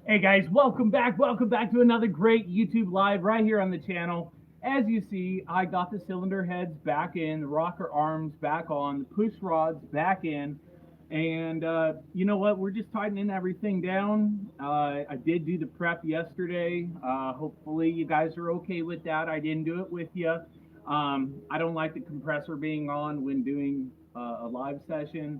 Hey guys, welcome back. Welcome back to another great YouTube live right here on the channel. As you see, I got the cylinder heads back in, the rocker arms back on, the push rods back in, and you know what? We're just tightening everything down. I did do the prep yesterday. Hopefully you guys are okay with that. I didn't do it with you. I don't like the compressor being on when doing a live session,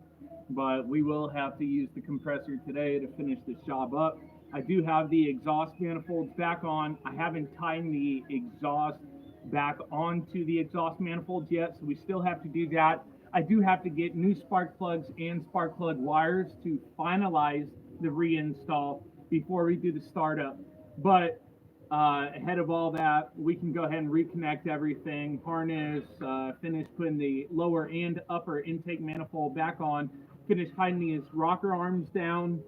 but we will have to use the compressor today to finish this job up. I do have the exhaust manifolds back on. I haven't tightened the exhaust back onto the exhaust manifolds yet, so we still have to do that. I do have to get new spark plugs and spark plug wires to finalize the reinstall before we do the startup. But ahead of all that, we can go ahead and reconnect everything, harness, finish putting the lower and upper intake manifold back on, finish tightening his rocker arms down,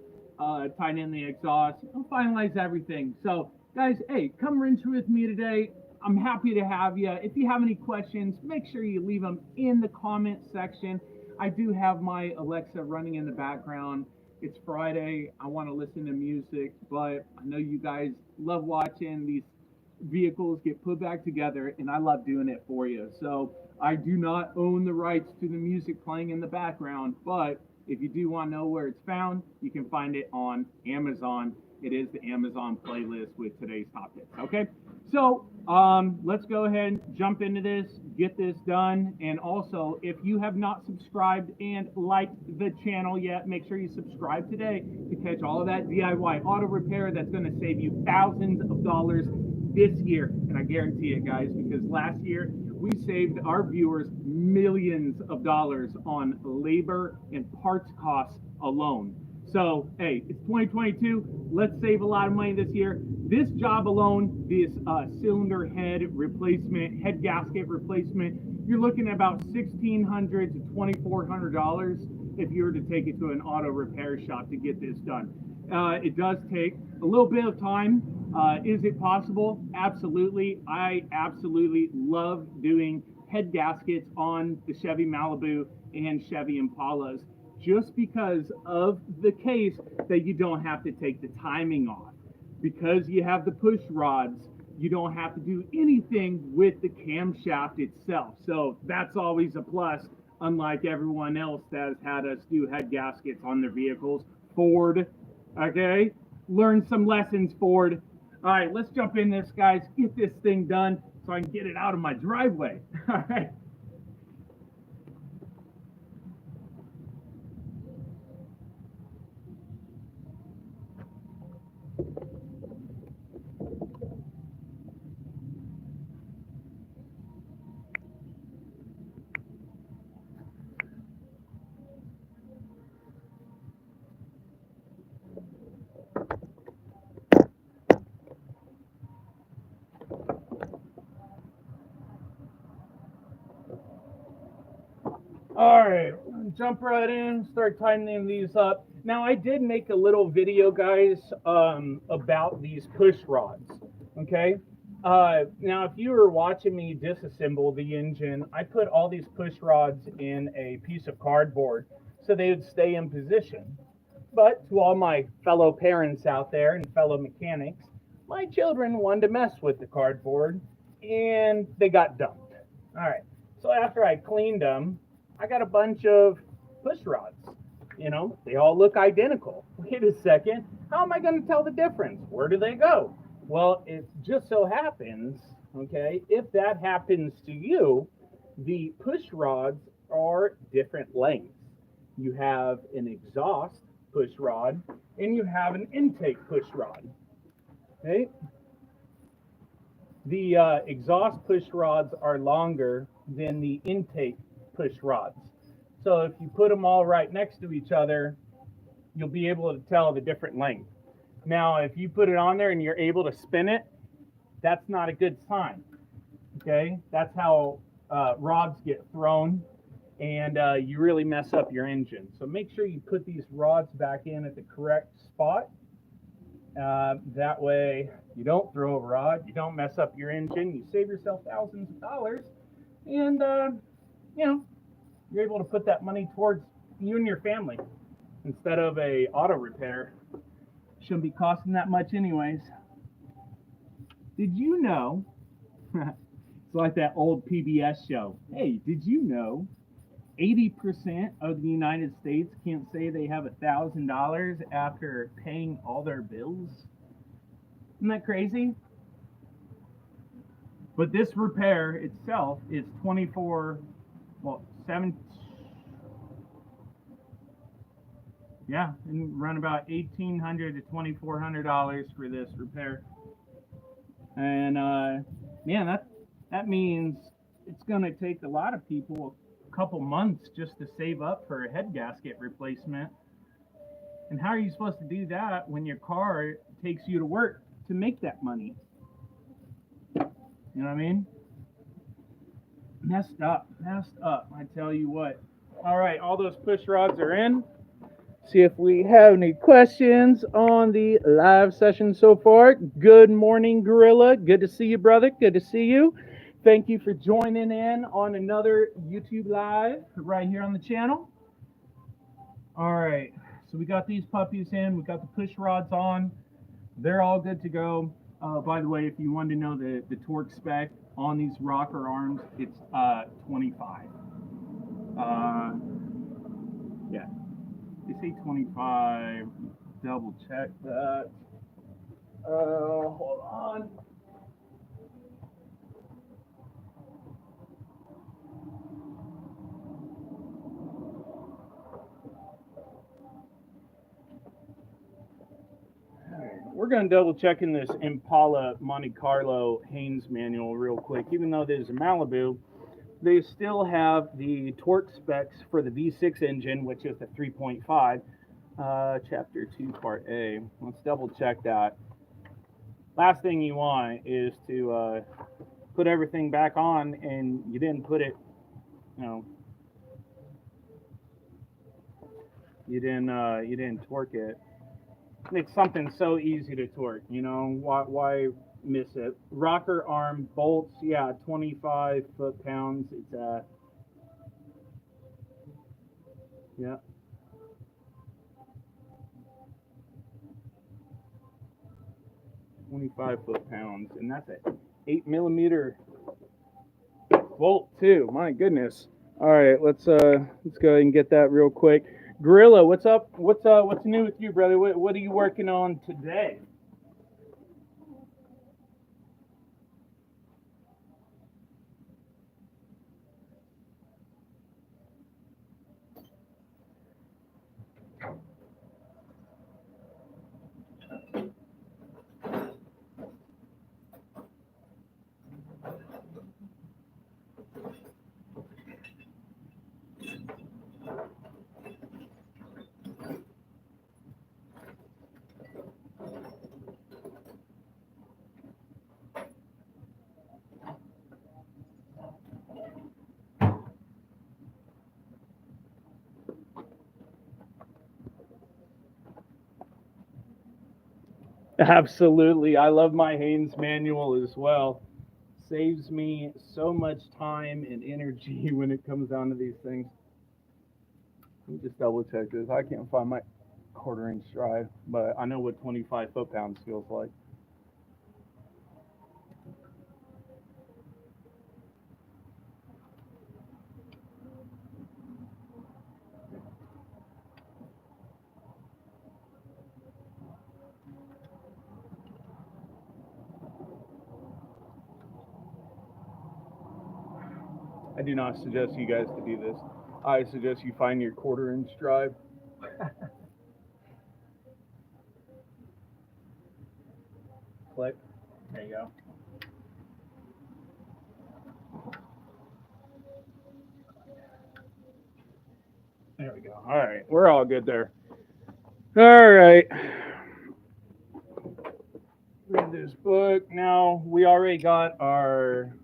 tighten in the exhaust, and finalize everything. So, guys, hey, come rinse with me today. I'm happy to have you. If you have any questions, make sure you leave them in the comment section. I do have my Alexa running in the background. It's Friday. I want to listen to music, but I know you guys love watching these vehicles get put back together, and I love doing it for you. So I do not own the rights to the music playing in the background, but if you do want to know where it's found, you can find it on Amazon. It is the Amazon playlist with today's top hits. Okay, so let's go ahead and jump into this, get this done. And also, if you have not subscribed and liked the channel yet, make sure you subscribe today to catch all of that DIY auto repair that's going to save you thousands of dollars this year. And I guarantee it, guys, because last year we saved our viewers millions of dollars on labor and parts costs alone. So, hey, it's 2022. Let's save a lot of money this year. This job alone, this cylinder head replacement, head gasket replacement, you're looking at about $1,600 to $2,400 if you were to take it to an auto repair shop to get this done. It does take a little bit of time. Is it possible? Absolutely. I absolutely love doing head gaskets on the Chevy Malibu and Chevy Impalas just because of the case that you don't have to take the timing off. Because you have the push rods, you don't have to do anything with the camshaft itself. So that's always a plus, unlike everyone else that has had us do head gaskets on their vehicles. Ford, okay? Learn some lessons, Ford. All right, let's jump in this, guys. Get this thing done so I can get it out of my driveway. All right. All right, jump right in, start tightening these up. Now, I did make a little video, guys, about these push rods, okay? Now, if you were watching me disassemble the engine, I put all these push rods in a piece of cardboard so they would stay in position. But to all my fellow parents out there and fellow mechanics, my children wanted to mess with the cardboard, and they got dumped. All right, so after I cleaned them, I got a bunch of push rods. You know, they all look identical. Wait a second, how am I going to tell the difference? Where do they go? Well, it just so happens, okay, if that happens to you, the push rods are different lengths. You have an exhaust push rod and you have an intake push rod. Okay? The exhaust push rods are longer than the intake push rods. So if you put them all right next to each other, you'll be able to tell the different length. Now, if you put it on there and you're able to spin it, that's not a good sign. Okay, that's how rods get thrown, and you really mess up your engine. So make sure you put these rods back in at the correct spot. That way you don't throw a rod, you don't mess up your engine, you save yourself thousands of dollars, and you know, you're able to put that money towards you and your family instead of a auto repair. Shouldn't be costing that much anyways. Did you know? It's like that old PBS show. Hey, did you know 80% of the United States can't say they have $1,000 after paying all their bills? Isn't that crazy? But this repair itself is 7, yeah, and run about $1,800 to $2,400 for this repair. And man, that means it's going to take a lot of people a couple months just to save up for a head gasket replacement. And how are you supposed to do that when your car takes you to work to make that money? You know what I mean? Messed up. I tell you what. All right, all those push rods are in. See if we have any questions on the live session so far. Good morning, Gorilla. Good to see you, brother. Good to see you. Thank you for joining in on another YouTube Live right here on the channel. All right, so we got these puppies in. We got the push rods on. They're all good to go. By the way, if you wanted to know the torque spec on these rocker arms, it's 25. Yeah. They say 25. Double check that. Hold on. We're going to double check in this Impala Monte Carlo Haynes manual real quick. Even though there's a Malibu, they still have the torque specs for the V6 engine, which is the 3.5, Chapter 2, Part A. Let's double check that. Last thing you want is to put everything back on and you didn't put it, you didn't torque it. It's something so easy to torque, why miss it? Rocker arm bolts, yeah, 25 foot-pounds. It's yeah. 25 foot-pounds, and that's an 8mm bolt too. My goodness. All right, let's go ahead and get that real quick. Gorilla, what's up? What's new with you, brother? What are you working on today? Absolutely. I love my Haynes manual as well. Saves me so much time and energy when it comes down to these things. Let me just double check this. I can't find my 1/4-inch drive, but I know what 25 foot-pounds feels like. I do not suggest you guys to do this. I suggest you find your 1/4-inch drive. Click. There you go. There we go. All right. We're all good there. All right. Read this book. Now, we already got our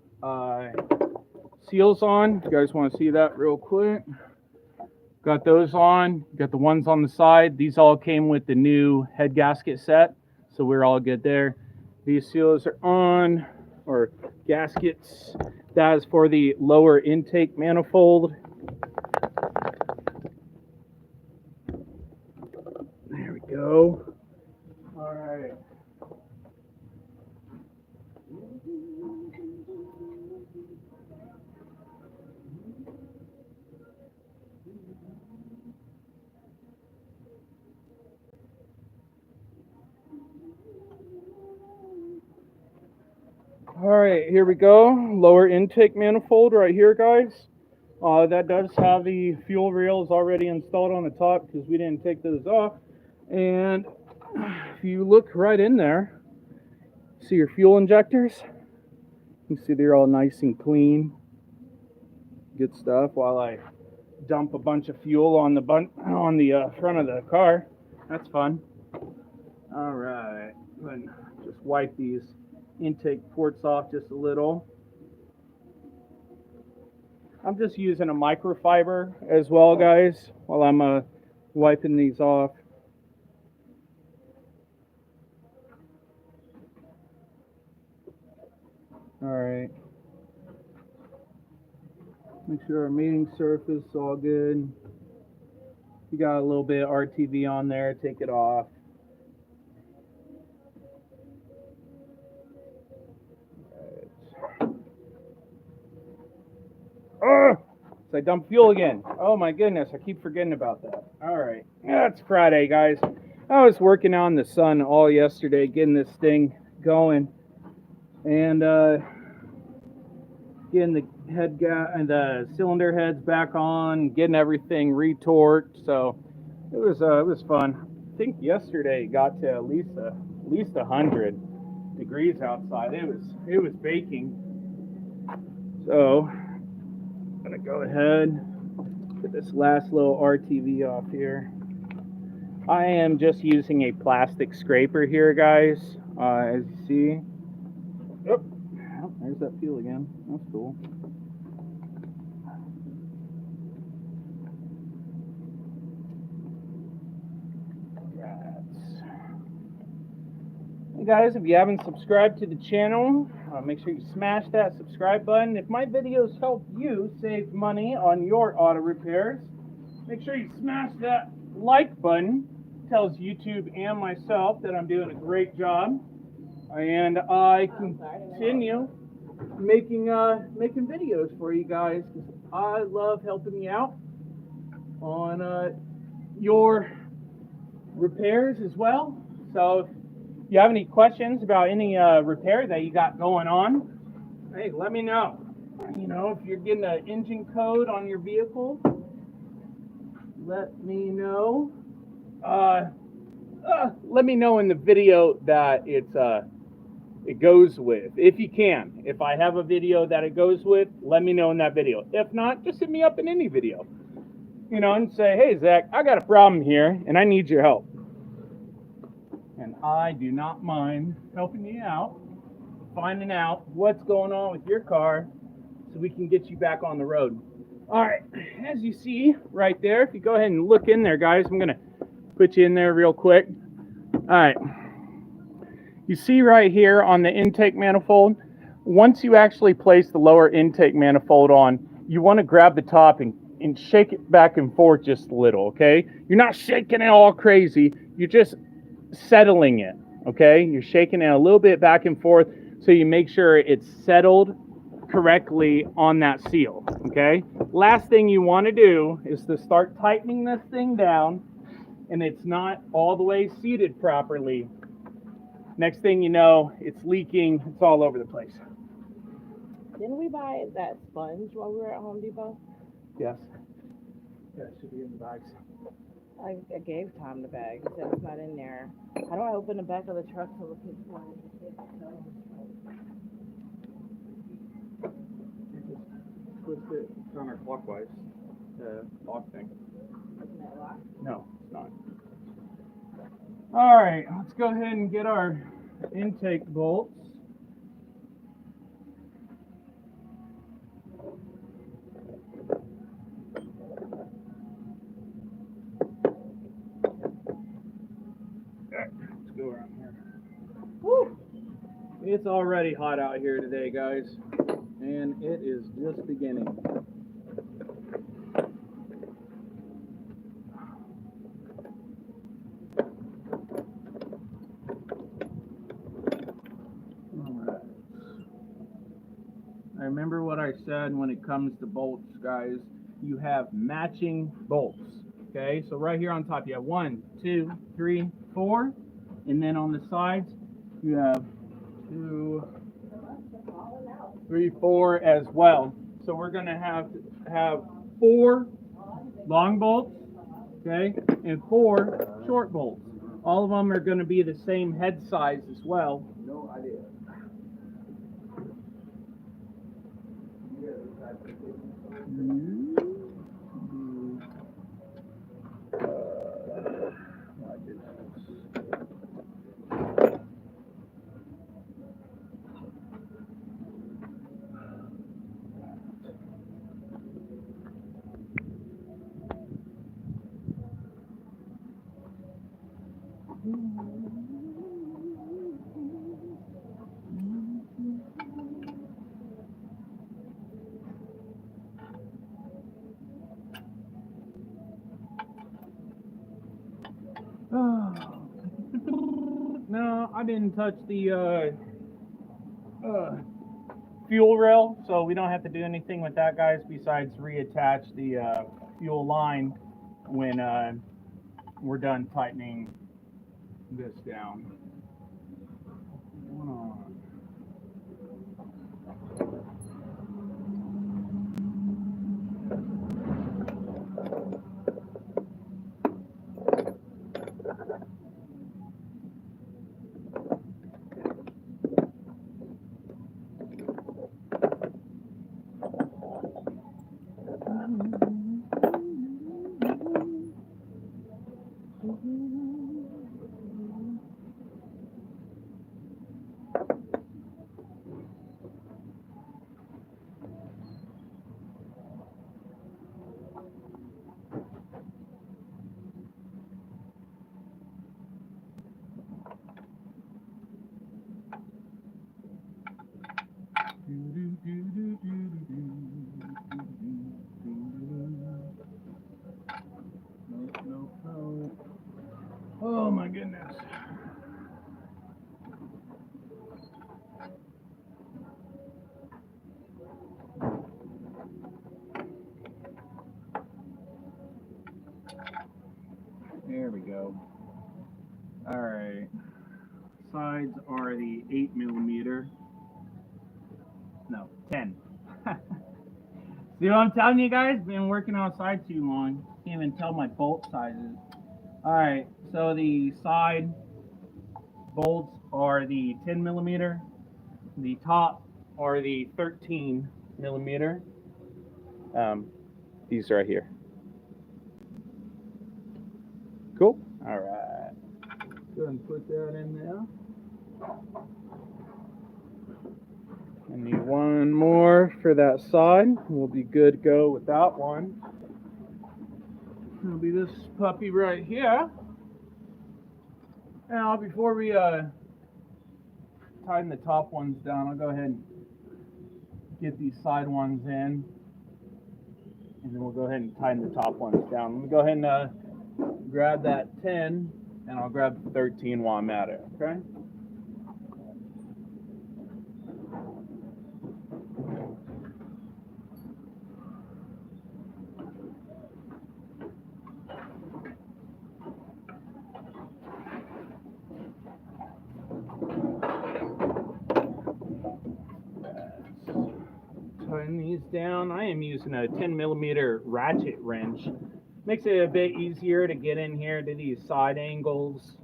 seals on. You guys want to see that real quick? Got those on. Got the ones on the side. These all came with the new head gasket set, so we're all good there. These seals are on, or gaskets. That is for the lower intake manifold. There we go. All right, here we go. Lower intake manifold right here, guys. That does have the fuel rails already installed on the top because we didn't take those off. And if you look right in there, see your fuel injectors? You see they're all nice and clean. Good stuff. While I dump a bunch of fuel on the front of the car. That's fun. All right, just wipe these intake ports off just a little. I'm just using a microfiber as well, guys, while I'm wiping these off. All right. Make sure our mating surface is all good. If you got a little bit of RTV on there, take it off. So I dumped fuel again. Oh my goodness, I keep forgetting about that. All right, it's Friday, guys. I was working on the sun all yesterday, getting this thing going, and getting the the cylinder heads back on, getting everything retorqued. So it was fun. I think yesterday it got to at least 100 degrees outside. It was baking. So I'm gonna go ahead, get this last little RTV off here. I am just using a plastic scraper here, guys. As you see. Oh, there's that fuel again. That's cool. Hey guys, if you haven't subscribed to the channel, make sure you smash that subscribe button. If my videos help you save money on your auto repairs, make sure you smash that like button. It tells YouTube and myself that I'm doing a great job, and I continue making videos for you guys. I love helping you out on your repairs as well. So if you have any questions about any repair that you got going on, hey, let me know. You know, if you're getting an engine code on your vehicle, let me know. Let me know in the video that it goes with, if you can. If I have a video that it goes with, let me know in that video. If not, just hit me up in any video, you know, and say, hey Zach, I got a problem here and I need your help. And I do not mind helping you out, finding out what's going on with your car so we can get you back on the road. All right, as you see right there, if you go ahead and look in there, guys, I'm going to put you in there real quick. All right. You see right here on the intake manifold, once you actually place the lower intake manifold on, you want to grab the top and shake it back and forth just a little, okay? You're not shaking it all crazy. You're just settling it, okay? You're shaking it a little bit back and forth so you make sure it's settled correctly on that seal, okay? Last thing you want to do is to start tightening this thing down and it's not all the way seated properly. Next thing you know, it's leaking. It's all over the place. Didn't we buy that sponge while we were at Home Depot? Yes. Yeah, it should be in the bags. I gave Tom the bag. He said it's not in there. How do I open the back of the truck to look for it? Twist it counterclockwise. The lock thing. Isn't that locked? No, it's not. All right, let's go ahead and get our intake bolts. Let's go around here. Woo! It's already hot out here today, guys, and it is just beginning. Remember what I said when it comes to bolts, guys. You have matching bolts. Okay, so right here on top you have 1, 2, 3, 4, and then on the sides you have 2, 3, 4 as well. So we're going to have 4 long bolts, okay, and 4 short bolts. All of them are going to be the same head size as well. No idea. My goodness. No, I didn't touch the fuel rail, so we don't have to do anything with that, guys, besides reattach the fuel line when we're done tightening this down. Hold on. No. Oh my goodness. There we go. All right. Sides are the 8mm. No, 10. See what I'm telling you guys? Been working outside too long. Can't even tell my bolt sizes. Alright, so the side bolts are the 10mm. The top are the 13mm. These right here. Cool. Alright. Go ahead and put that in there. I need one more for that side. We'll be good to go with that one. It'll be this puppy right here. Now, before we tighten the top ones down, I'll go ahead and get these side ones in, and then we'll go ahead and tighten the top ones down. Let me go ahead and grab that 10, and I'll grab the 13 while I'm at it, okay? Tighten these down. I am using a 10mm ratchet wrench. Makes it a bit easier to get in here to these side angles.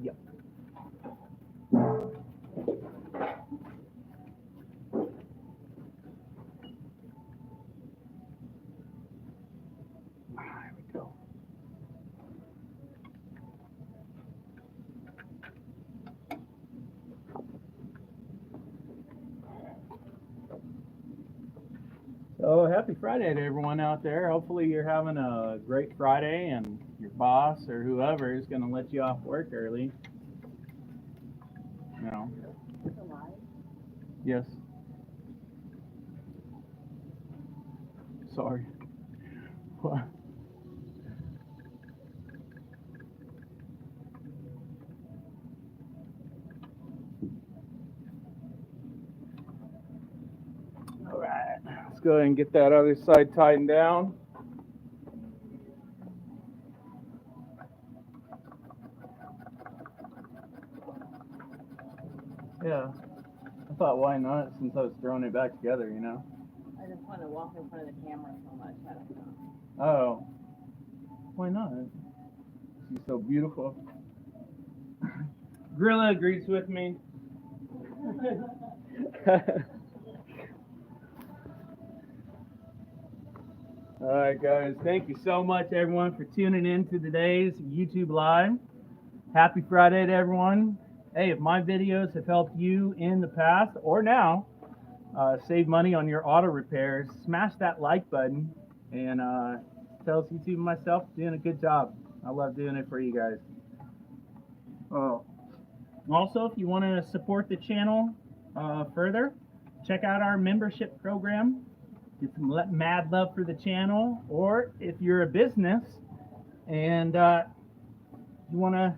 Yep. There we go. So happy Friday to everyone out there. Hopefully you're having a great Friday and your boss or whoever is going to let you off work early. You know. Yes. Sorry. What? All right, let's go ahead and get that other side tightened down. Yeah, I thought, why not? Since I was throwing it back together, you know. I just want to walk in front of the camera so much. I don't know. Oh, why not? She's so beautiful. Gorilla agrees with me. All right, guys. Thank you so much, everyone, for tuning in to today's YouTube Live. Happy Friday to everyone. Hey, if my videos have helped you in the past or now save money on your auto repairs, smash that like button and tell YouTube and myself doing a good job. I love doing it for you guys. Oh. Also, if you want to support the channel further, check out our membership program. Get some mad love for the channel. Or if you're a business and you want to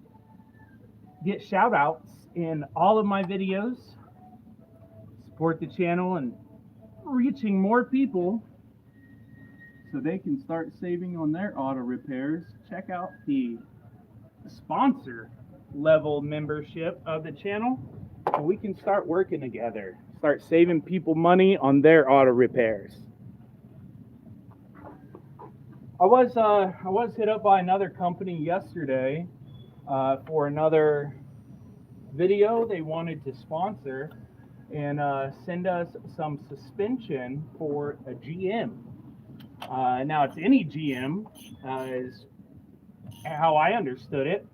get shout outs in all of my videos, support the channel and reaching more people so they can start saving on their auto repairs, check out the sponsor level membership of the channel and we can start working together, start saving people money on their auto repairs. I was hit up by another company yesterday for another video they wanted to sponsor and send us some suspension for a GM. Now it's any GM is how I understood it.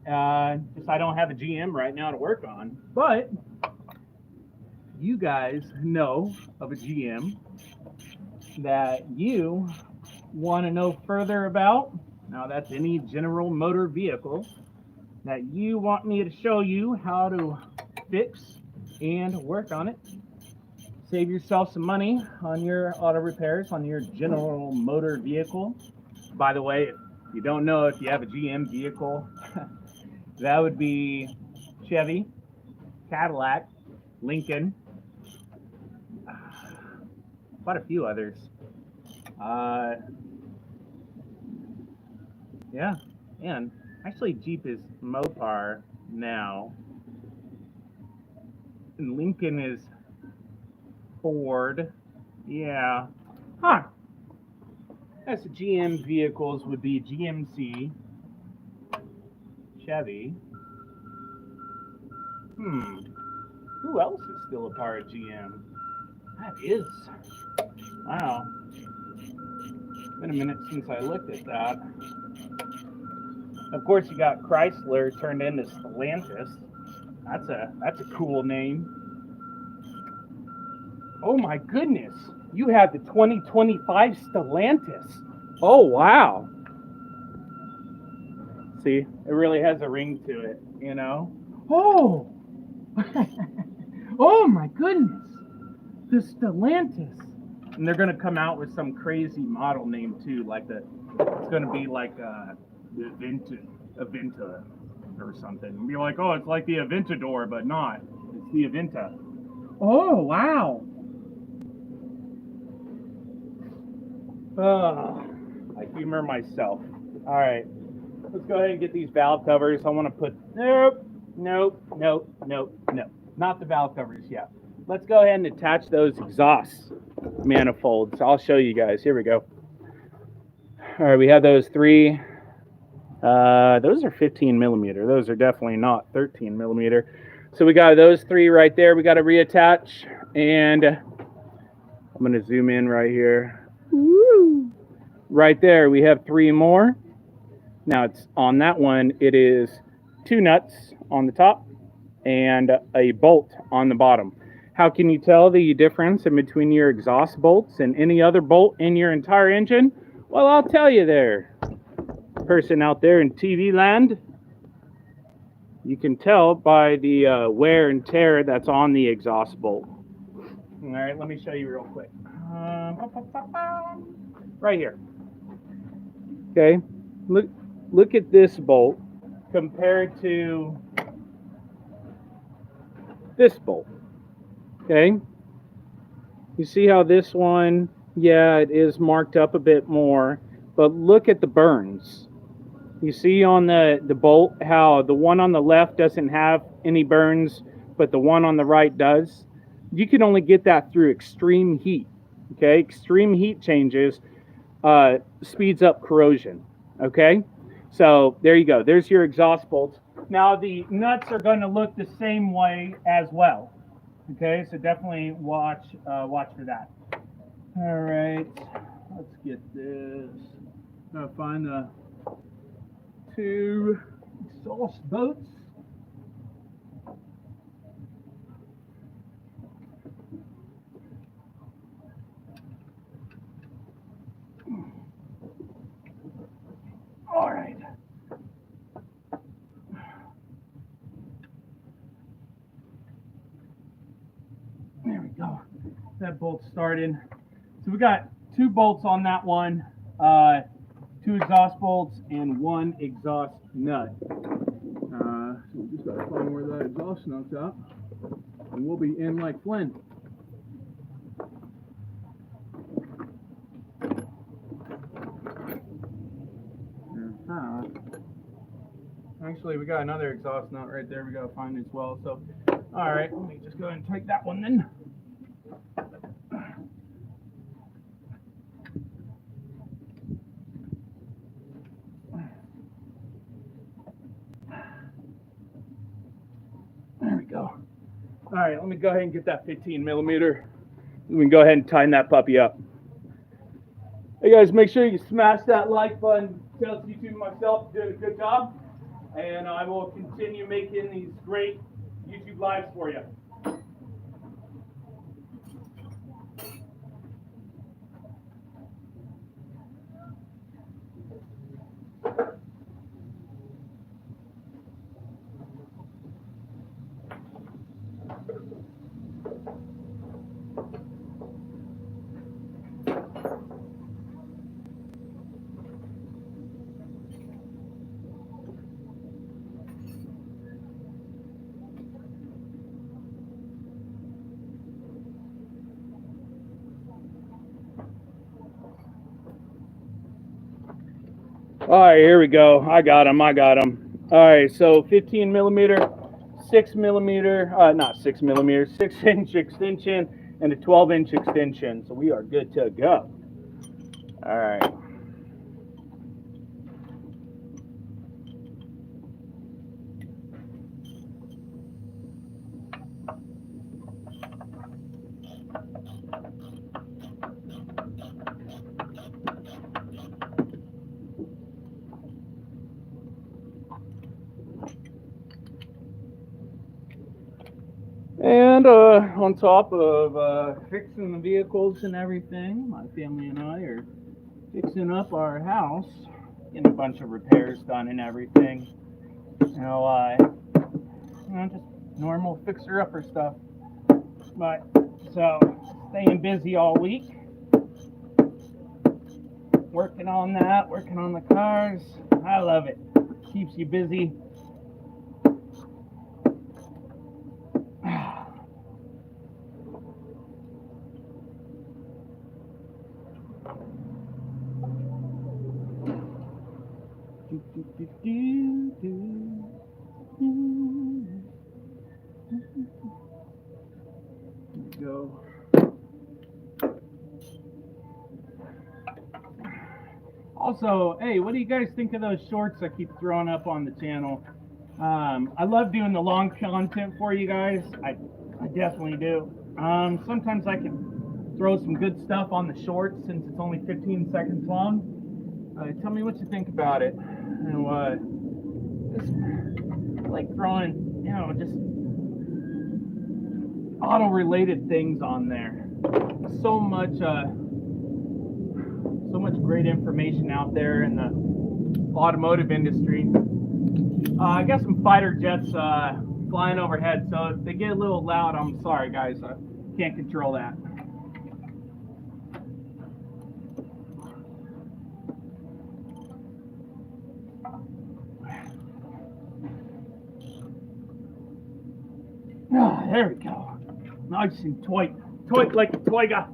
Just I don't have a GM right now to work on, but you guys know of a GM that you want to know further about. Now that's any general motor vehicle that you want me to show you how to fix and work on it. Save yourself some money on your auto repairs on your general motor vehicle. By the way, if you don't know if you have a GM vehicle, that would be Chevy, Cadillac, Lincoln, quite a few others. Yeah, and actually Jeep is Mopar now. And Lincoln is Ford. Yeah. Huh. That's the GM vehicles would be GMC, Chevy. Who else is still a part of GM? That is. Wow. It's been a minute since I looked at that. Of course, you got Chrysler turned into Stellantis. That's a cool name. Oh my goodness. You have the 2025 Stellantis. Oh wow. See, it really has a ring to it, you know? Oh! Oh my goodness! The Stellantis. And they're going to come out with some crazy model name too, like it's going to be like the Aventa or something. And be like, oh, it's like the Aventador, but not. It's the Aventa. Oh, wow. I humor myself. All right. Let's go ahead and get these valve covers. I want to put, nope. Not the valve covers yet. Let's go ahead and attach those exhaust manifolds. I'll show you guys. Here we go. All right, we have those three. Those are 15 millimeter. Those are definitely not 13 millimeter. So we got those three right there. We got to reattach. And I'm going to zoom in right here. Woo! Right there, we have three more. Now it's on that one, it is 2 nuts on the top and a bolt on the bottom. How can you tell the difference in between your exhaust bolts and any other bolt in your entire engine? Well, I'll tell you there, person out there in TV land. You can tell by the wear and tear that's on the exhaust bolt. All right, let me show you real quick. Right here. Okay, look at this bolt compared to this bolt. Okay, you see how this one, yeah, it is marked up a bit more, but look at the burns. You see on the bolt how the one on the left doesn't have any burns, but the one on the right does. you can only get that through extreme heat. Okay, extreme heat changes speeds up corrosion. Okay, so there you go. There's your exhaust bolts. Now the nuts are going to look the same way as well. Okay, so definitely watch for that. All right, let's get this. Gotta find the two exhaust bolts. All right. There we go. That bolt's started. So we got 2 bolts on that one, 2 exhaust bolts, and 1 exhaust nut. So we just gotta find where that exhaust nut's at, and we'll be in like Flynn. Actually, we got another exhaust nut right there we gotta find as well. So, all right, let me just go ahead and take that one then. There we go. All right, let me go ahead and get that 15 millimeter. We can go ahead and tighten that puppy up. Hey guys, make sure you smash that like button. Tell YouTube and myself doing a good job. And I will continue making these great YouTube lives for you. All right, here we go. I got him. All right, so 15 millimeter, 6 millimeter, not 6 millimeter, 6-inch extension, and a 12-inch extension. So we are good to go. All right. And on top of fixing the vehicles and everything, my family and I are fixing up our house, getting a bunch of repairs done and everything. You know, just normal fixer-upper stuff. But so staying busy all week, working on that, working on the cars. I love it. Keeps you busy. Go. Also, hey, what do you guys think of those shorts I keep throwing up on the channel? I love doing the long content for you guys. I definitely do. Sometimes I can throw some good stuff on the shorts since it's only 15 seconds long. Tell me what you think about it. And just I like throwing, just auto-related things on there. So much great information out there in the automotive industry. I got some fighter jets flying overhead, so if they get a little loud, I'm sorry, guys. I can't control that. There we go. Nice and tight like a tiger.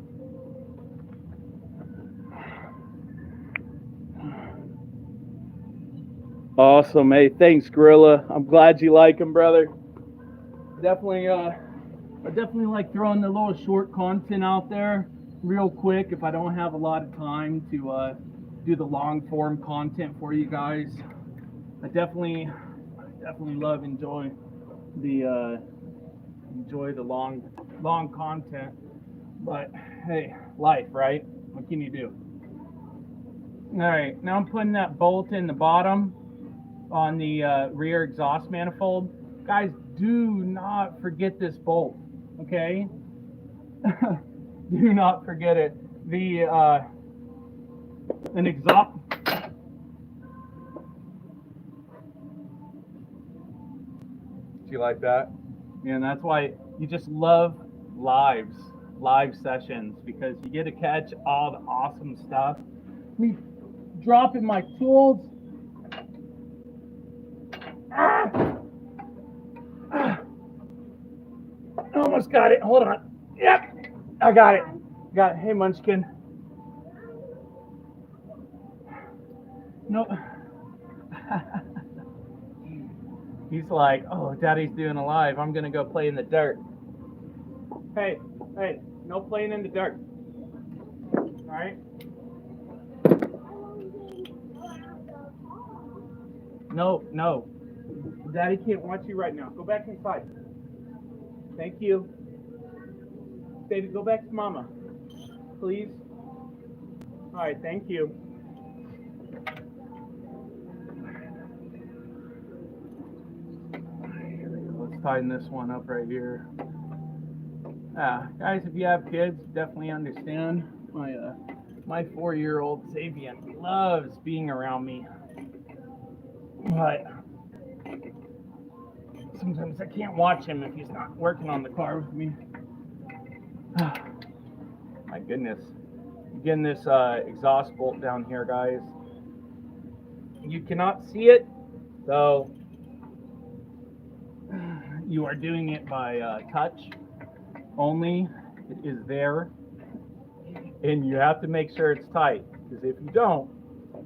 Awesome, hey, thanks, Gorilla. I'm glad you like them, brother. Definitely I definitely like throwing the little short content out there real quick if I don't have a lot of time to do the long form content for you guys. I definitely enjoy the long content, but hey, life, right? What can you do? All right, now I'm putting that bolt in the bottom on the rear exhaust manifold. Guys, do not forget this bolt, okay? Do not forget it. An exhaust. Do you like that? Yeah, and that's why you just love live sessions, because you get to catch all the awesome stuff. Me dropping my tools. Almost got it. Hold on. Yep, I got it. Got it. Hey, Munchkin. Nope. He's like, oh, Daddy's doing a live. I'm gonna go play in the dirt. Hey, no playing in the dirt. All right. No. Daddy can't watch you right now. Go back inside. Thank you. Baby, go back to Mama, please. All right, thank you. Let's tighten this one up right here. Guys, if you have kids, definitely understand. My 4-year-old Xavier loves being around me, but sometimes I can't watch him if he's not working on the car with me. My goodness. Again, this exhaust bolt down here, guys. You cannot see it, so you are doing it by touch only. It is there, and you have to make sure it's tight, because if you don't,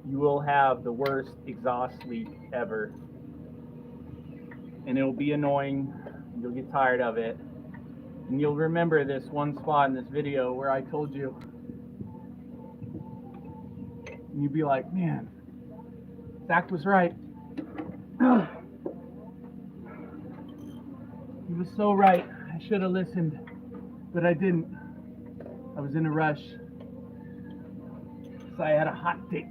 you will have the worst exhaust leak ever, and it will be annoying. You'll get tired of it, and you'll remember this one spot in this video where I told you, and you'd be like, man, Zach was right. He was so right. I should have listened, but I didn't. I was in a rush, so I had a hot date.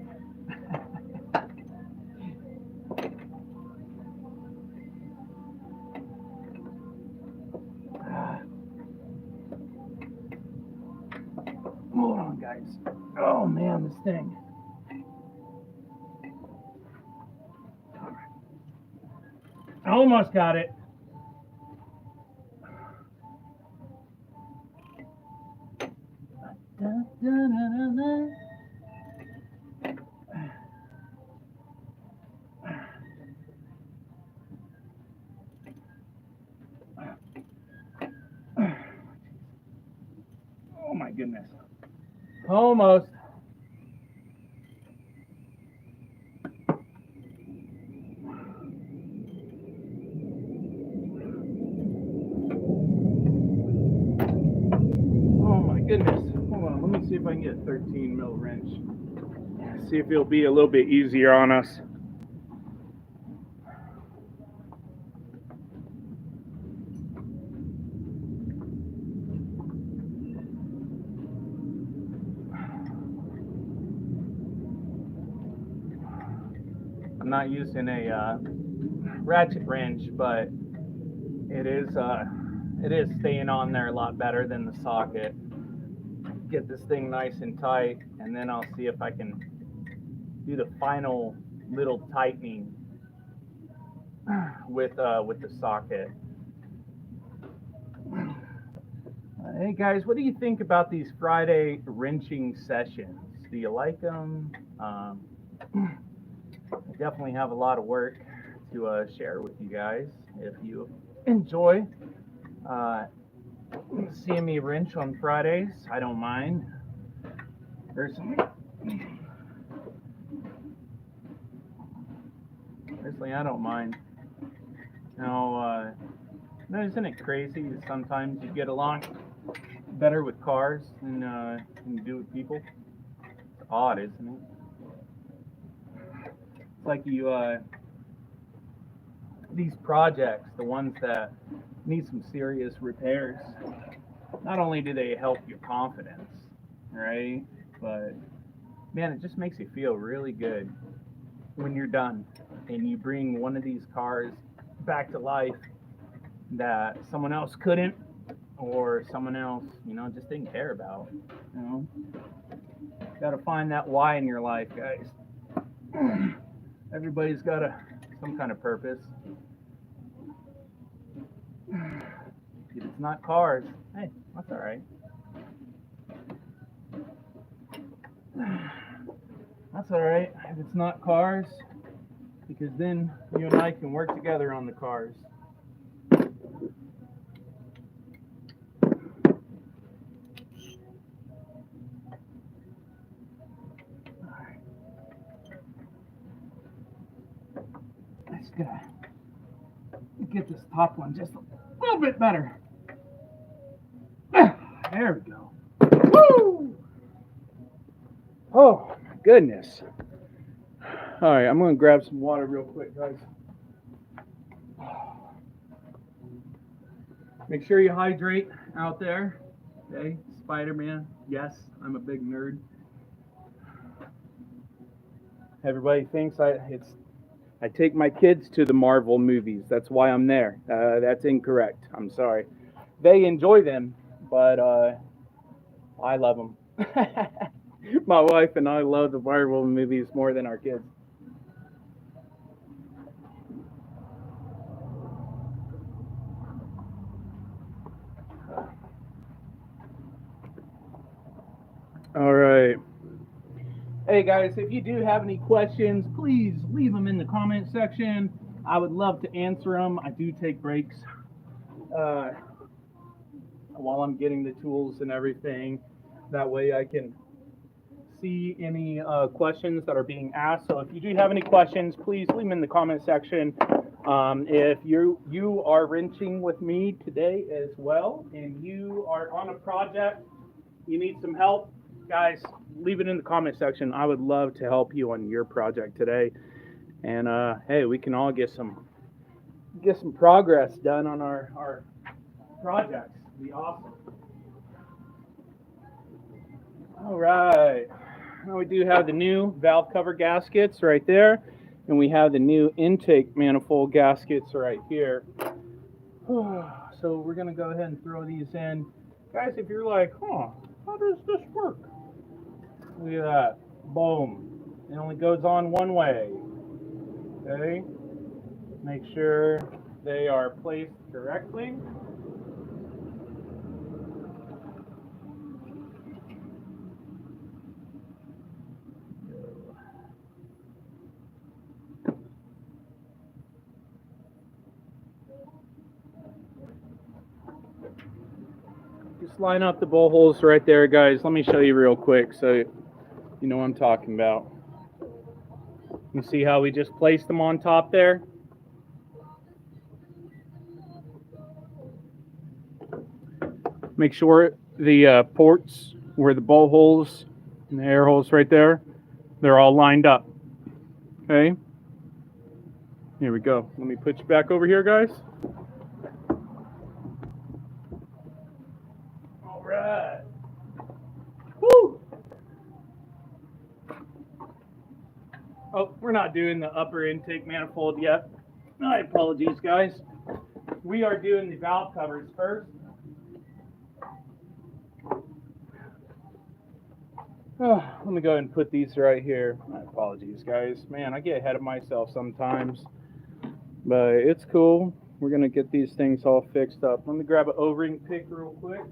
Hold on, guys. Oh man, this thing. I almost got it. Oh my goodness. Almost. Oh my goodness. Hold on, let me see if I can get a 13 mil wrench. See if it'll be a little bit easier on us. I'm not using a ratchet wrench, but it is staying on there a lot better than the socket. Get this thing nice and tight, and then I'll see if I can do the final little tightening with the socket. Hey guys, what do you think about these Friday wrenching sessions? Do you like them? I definitely have a lot of work to share with you guys. If you enjoy seeing me wrench on Fridays, I don't mind. Personally, I don't mind. Now, No, isn't it crazy that sometimes you get along better with cars than you do with people? It's odd, isn't it? It's like these projects, the ones that need some serious repairs, not only do they help your confidence, right? But man, it just makes you feel really good when you're done and you bring one of these cars back to life that someone else couldn't, or someone else, just didn't care about. You know, got to find that why in your life, guys. Everybody's got some kind of purpose. If it's not cars, hey, that's all right. That's all right if it's not cars, because then you and I can work together on the cars. I just gotta get this top one just a little bit better. There we go. Woo! Oh my goodness. All right, I'm gonna grab some water real quick, guys. Make sure you hydrate out there. Okay, Spider-Man. Yes, I'm a big nerd. Everybody thinks I take my kids to the Marvel movies. That's why I'm there. That's incorrect. I'm sorry. They enjoy them, but I love them. My wife and I love the Marvel movies more than our kids. All right. Hey guys, if you do have any questions, please leave them in the comment section. I would love to answer them. I do take breaks while I'm getting the tools and everything. That way I can see any questions that are being asked. So if you do have any questions, please leave them in the comment section. If you are wrenching with me today as well, and you are on a project, you need some help, guys, leave it in the comment section. I would love to help you on your project today. And hey, we can all get some progress done on our projects. It'd be awesome. All right. Now we do have the new valve cover gaskets right there, and we have the new intake manifold gaskets right here. So we're gonna go ahead and throw these in. Guys, if you're like, how does this work? Look at that. Boom. It only goes on one way. Okay. Make sure they are placed correctly. Just line up the bowl holes right there, guys. Let me show you real quick so you know what I'm talking about. You see how we just placed them on top there? Make sure the ports where the bowl holes and the air holes right there, they're all lined up. Okay? Here we go. Let me put you back over here, guys. All right. Woo! Oh, we're not doing the upper intake manifold yet. My apologies, guys. We are doing the valve covers first. Let me go ahead and put these right here. My apologies, guys. Man, I get ahead of myself sometimes, but it's cool. We're going to get these things all fixed up. Let me grab an O-ring pick real quick.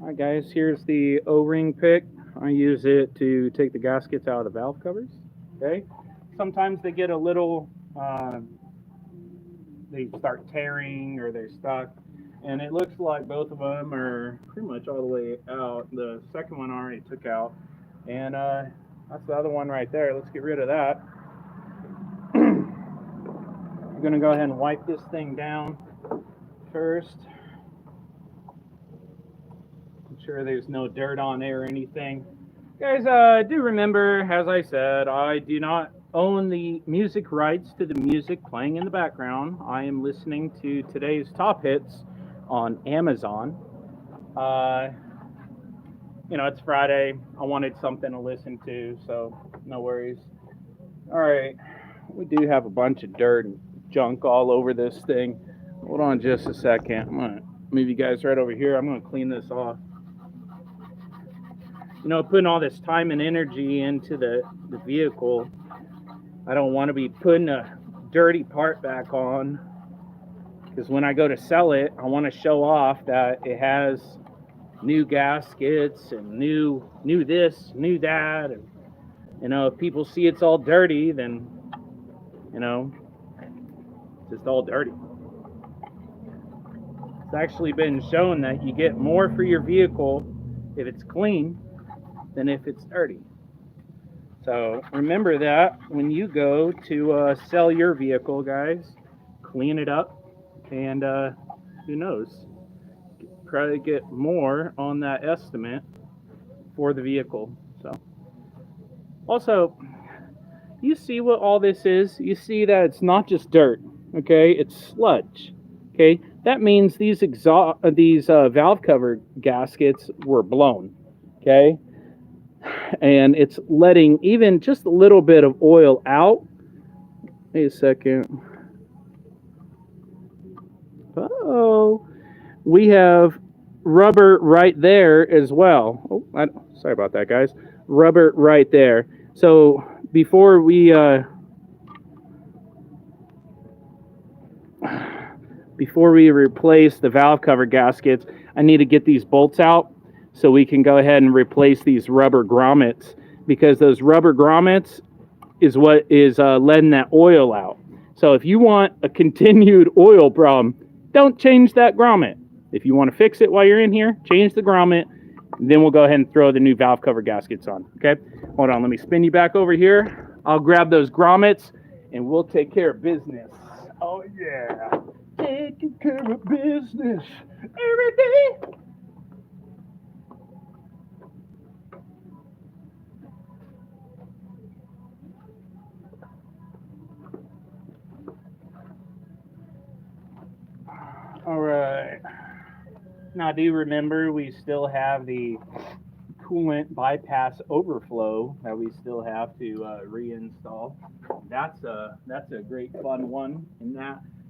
Alright guys, here's the O-ring pick. I use it to take the gaskets out of the valve covers. Okay. Sometimes they get a little, they start tearing or they're stuck. And it looks like both of them are pretty much all the way out. The second one I already took out. And I That's the other one right there. Let's get rid of that. I'm going to go ahead and wipe this thing down first. Make sure there's no dirt on there or anything. Guys, do remember, as I said, I do not own the music rights to the music playing in the background. I am listening to today's top hits on Amazon. It's Friday. I wanted something to listen to, so no worries. All right, we do have a bunch of dirt and junk all over this thing. Hold on just a second. I'm going to move you guys right over here. I'm going to clean this off. Putting all this time and energy into the vehicle, I don't want to be putting a dirty part back on, because when I go to sell it, I want to show off that it has new gaskets and new this, new that. And, if people see it's all dirty, then, it's just all dirty. It's actually been shown that you get more for your vehicle if it's clean than if it's dirty. So remember that when you go to sell your vehicle, guys, clean it up, and who knows, probably get more on that estimate for the vehicle. So also, you see what all this is? You see that it's not just dirt, okay? It's sludge, okay? That means these valve cover gaskets were blown, okay? And it's letting even just a little bit of oil out. Wait a second. Oh, we have rubber right there as well. Oh, sorry about that, guys. Rubber right there. So before we replace the valve cover gaskets, I need to get these bolts out so we can go ahead and replace these rubber grommets, because those rubber grommets is what is letting that oil out. So if you want a continued oil problem, don't change that grommet. If you want to fix it while you're in here, change the grommet, and then we'll go ahead and throw the new valve cover gaskets on. Okay, hold on, let me spin you back over here. I'll grab those grommets and we'll take care of business. Oh yeah, taking care of business every day. All right. Now, do you remember we still have the coolant bypass overflow that we still have to reinstall? That's a great fun one, and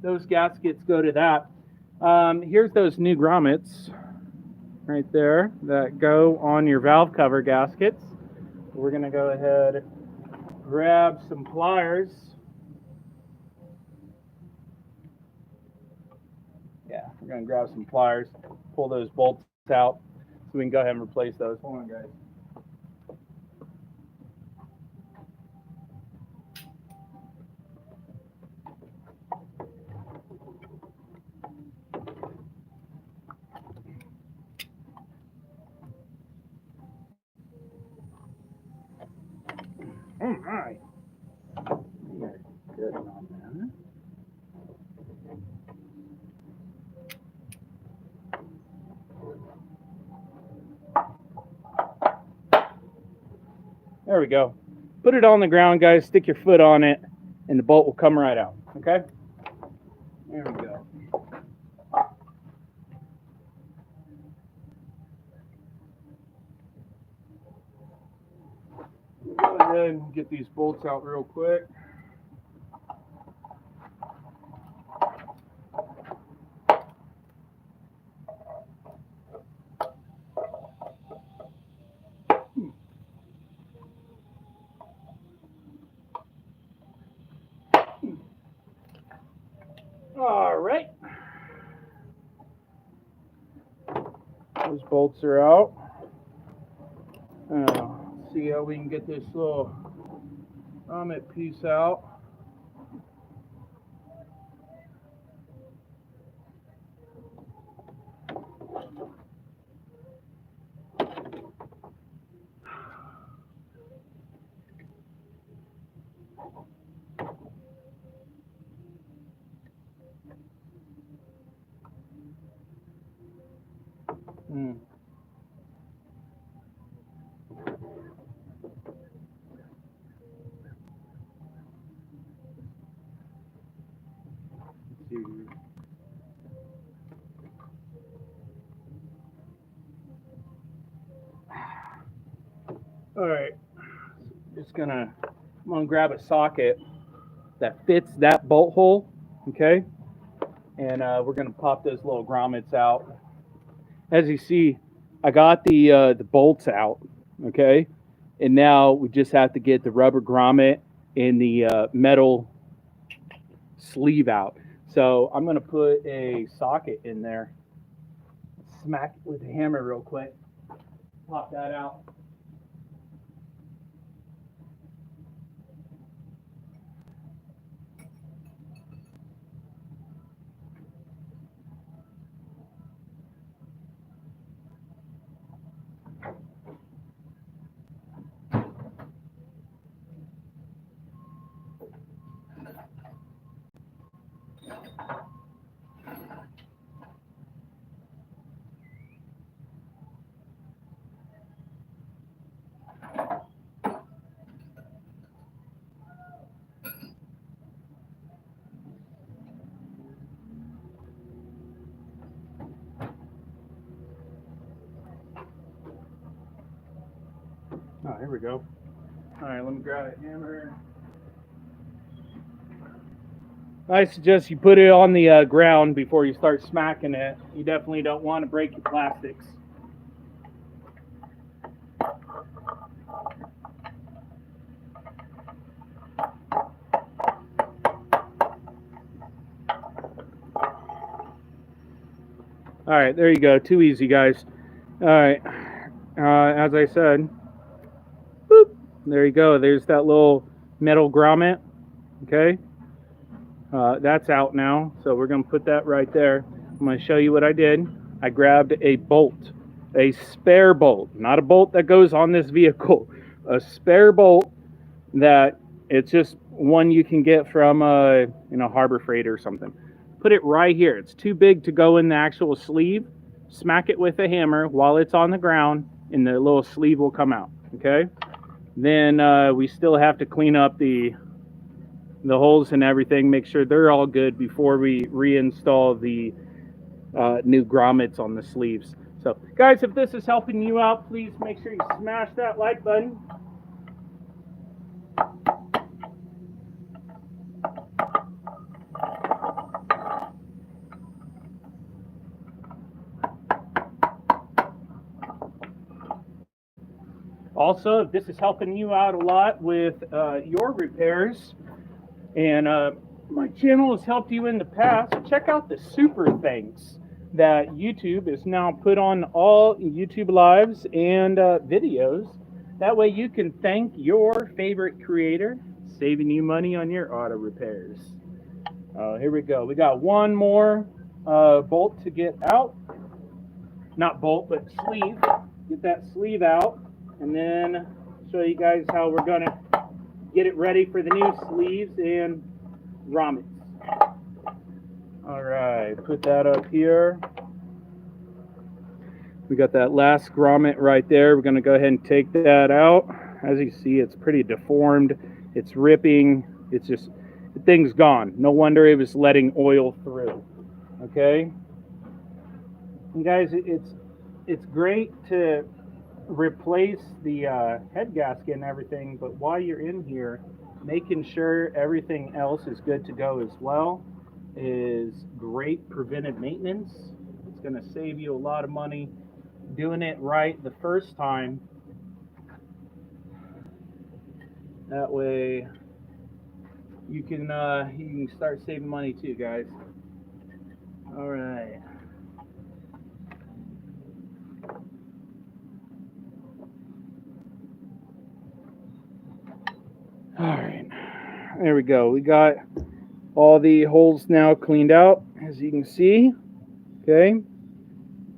those gaskets go to that. Here's those new grommets right there that go on your valve cover gaskets. We're gonna go ahead, grab some pliers. Yeah, we're going to grab some pliers, pull those bolts out so we can go ahead and replace those. Hold on, guys. All right. We are good on that. There we go. Put it on the ground, guys. Stick your foot on it, and the bolt will come right out. Okay? There we go. Go ahead and get these bolts out real quick. All right. Those bolts are out. See how we can get this little grommet piece out. 2. All right, I'm gonna grab a socket that fits that bolt hole, okay? And we're gonna pop those little grommets out. As you see, I got the bolts out, okay? And now we just have to get the rubber grommet and the metal sleeve out. So I'm gonna put a socket in there, smack it with a hammer real quick, pop that out. Oh, here we go. All right, let me grab a hammer. I suggest you put it on the ground before you start smacking it. You definitely don't want to break your plastics. All right, there you go. Too easy, guys. All right, as I said, boop, there you go. There's that little metal grommet. Okay, that's out now. So we're going to put that right there. I'm going to show you what I did. I grabbed a bolt, a spare bolt, not a bolt that goes on this vehicle, a spare bolt that it's just one you can get from Harbor Freight or something. Put it right here. It's too big to go in the actual sleeve. Smack it with a hammer while it's on the ground, and the little sleeve will come out. Okay. Then we still have to clean up the holes and everything. Make sure they're all good before we reinstall the new grommets on the sleeves. So, guys, if this is helping you out, please make sure you smash that like button. Also, if this is helping you out a lot with your repairs, and my channel has helped you in the past, check out the super thanks that YouTube is now put on all YouTube lives and videos. That way you can thank your favorite creator, saving you money on your auto repairs. Here we go. We got one more bolt to get out. Not bolt, but sleeve. Get that sleeve out, and then show you guys how we're going to get it ready for the new sleeves and grommets. All right, put that up here. We got that last grommet right there. We're going to go ahead and take that out. As you see, it's pretty deformed. It's ripping. It's just, the thing's gone. No wonder it was letting oil through. Okay? And guys, it's great to replace the head gasket and everything, but while you're in here, making sure everything else is good to go as well is great preventive maintenance. It's going to save you a lot of money doing it right the first time. That way you can start saving money too, guys. All right. All right, there we go. We got all the holes now cleaned out, as you can see. Okay,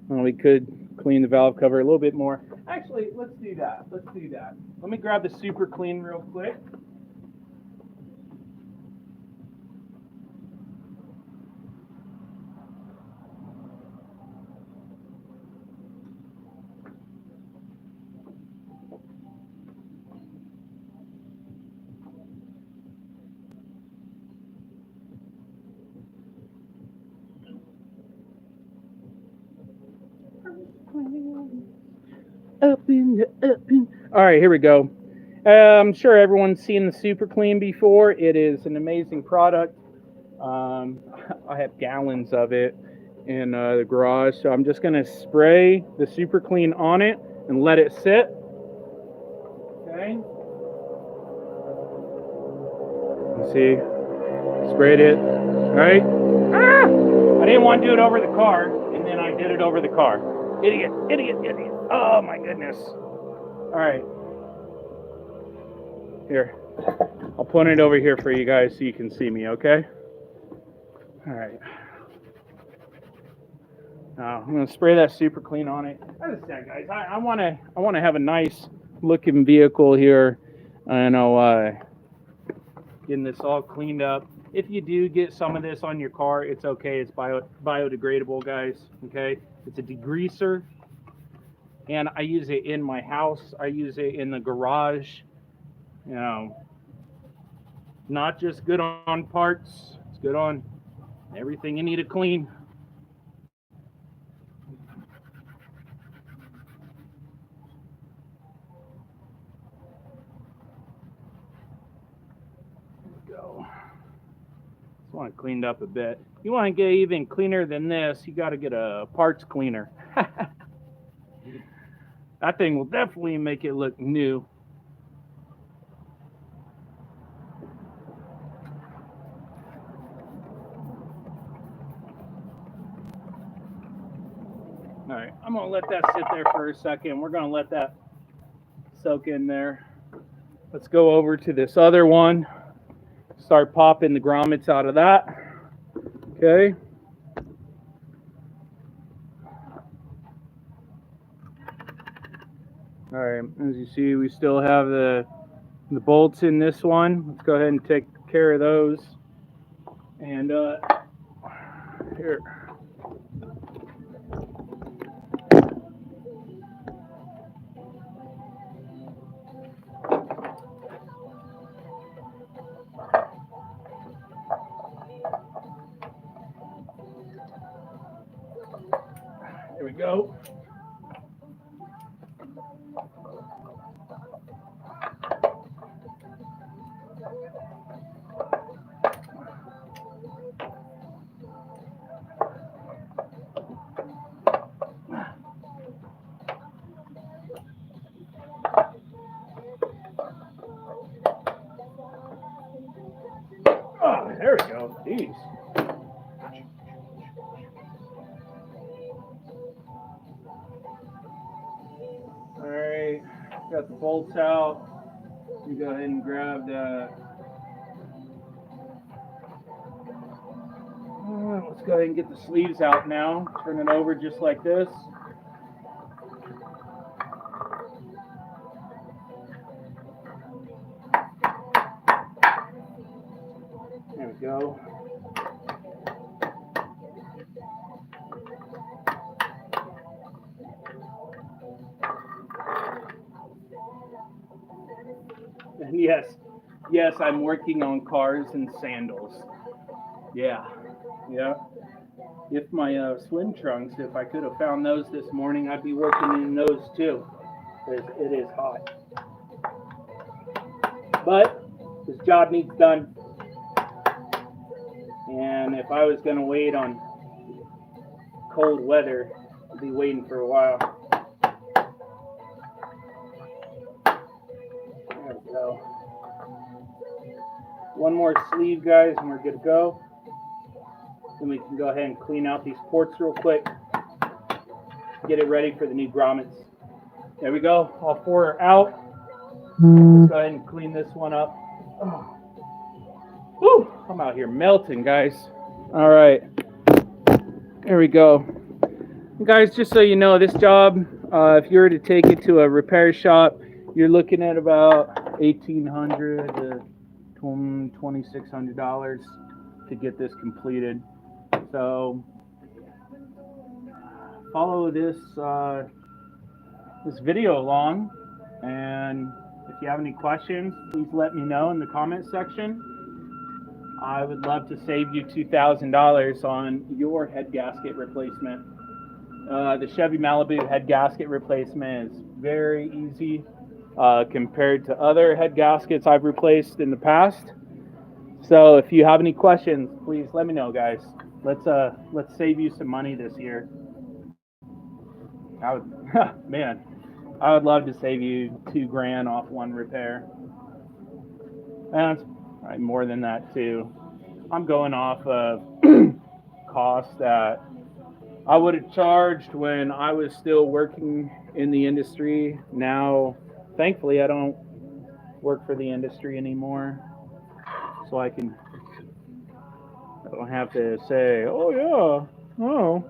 well, we could clean the valve cover a little bit more. Actually, let's do that. Let me grab the super clean real quick. All right, here we go. I'm sure everyone's seen the Super Clean before. It is an amazing product. Um, I have gallons of it in the garage, so I'm just going to spray the Super Clean on it and let it sit. Okay. You see, sprayed it. All right. Ah! I didn't want to do it over the car, and then I did it over the car. Idiot, idiot, idiot. Oh my goodness. All right. Here. I'll put it over here for you guys so you can see me, okay? All right. Now I'm gonna spray that Super Clean on it. As I said, guys, I wanna have a nice looking vehicle here. I know getting this all cleaned up. If you do get some of this on your car, it's okay. It's biodegradable, guys. Okay, it's a degreaser, and I use it in my house. I use it in the garage. You know, not just good on parts. It's good on everything you need to clean. Go. Just want it cleaned up a bit. You want to get even cleaner than this, you got to get a parts cleaner. That thing will definitely make it look new. All right, I'm going to let that sit there for a second. We're going to let that soak in there. Let's go over to this other one. Start popping the grommets out of that. Okay. All right, as you see, we still have the bolts in this one. Let's go ahead and take care of those. And here. There we go. Oh, there we go. Jeez. All right, got the bolts out. You go ahead and grab the. Let's go ahead and get the sleeves out now. Turn it over just like this. There we go. And yes, I'm working on cars and sandals. Yeah. If my swim trunks, if I could have found those this morning, I'd be working in those too. Because it is hot. But this job needs done. And if I was going to wait on cold weather, I'd be waiting for a while. There we go. One more sleeve, guys, and we're good to go. Then we can go ahead and clean out these ports real quick. Get it ready for the new grommets. There we go. All four are out. Let's go ahead and clean this one up. Oh. Whew, I'm out here melting, guys. All right. There we go. Guys, just so you know, this job, if you were to take it to a repair shop, you're looking at about $1,800 to $2,600 to get this completed. So follow this video along, and if you have any questions, please let me know in the comment section. I would love to save you $2,000 on your head gasket replacement. The Chevy Malibu head gasket replacement is very easy compared to other head gaskets I've replaced in the past. So if you have any questions, please let me know, guys. Let's save you some money this year. I would, man, I would love to save you $2,000 off one repair. And it's probably more than that too. I'm going off of cost that I would have charged when I was still working in the industry. Now, thankfully, I don't work for the industry anymore, so I don't have to say, "Oh yeah, oh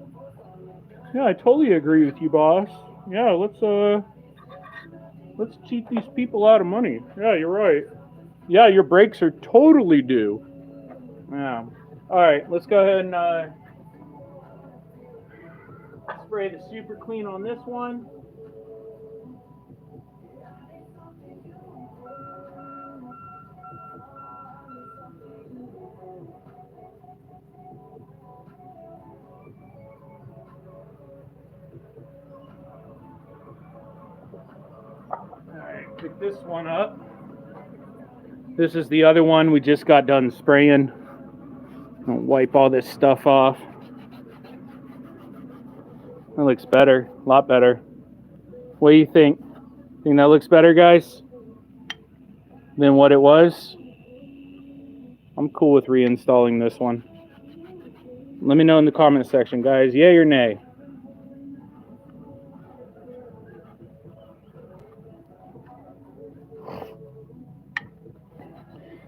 yeah, I totally agree with you, boss. Yeah, let's cheat these people out of money. Yeah, you're right. Yeah, your brakes are totally due. Yeah. All right, let's go ahead and spray the super clean on this one. Alright, pick this one up. This is the other one we just got done spraying. I'll wipe all this stuff off. That looks better, a lot better. What do you think? Think that looks better, guys, than what it was? I'm cool with reinstalling this one. Let me know in the comment section, guys. Yay or nay?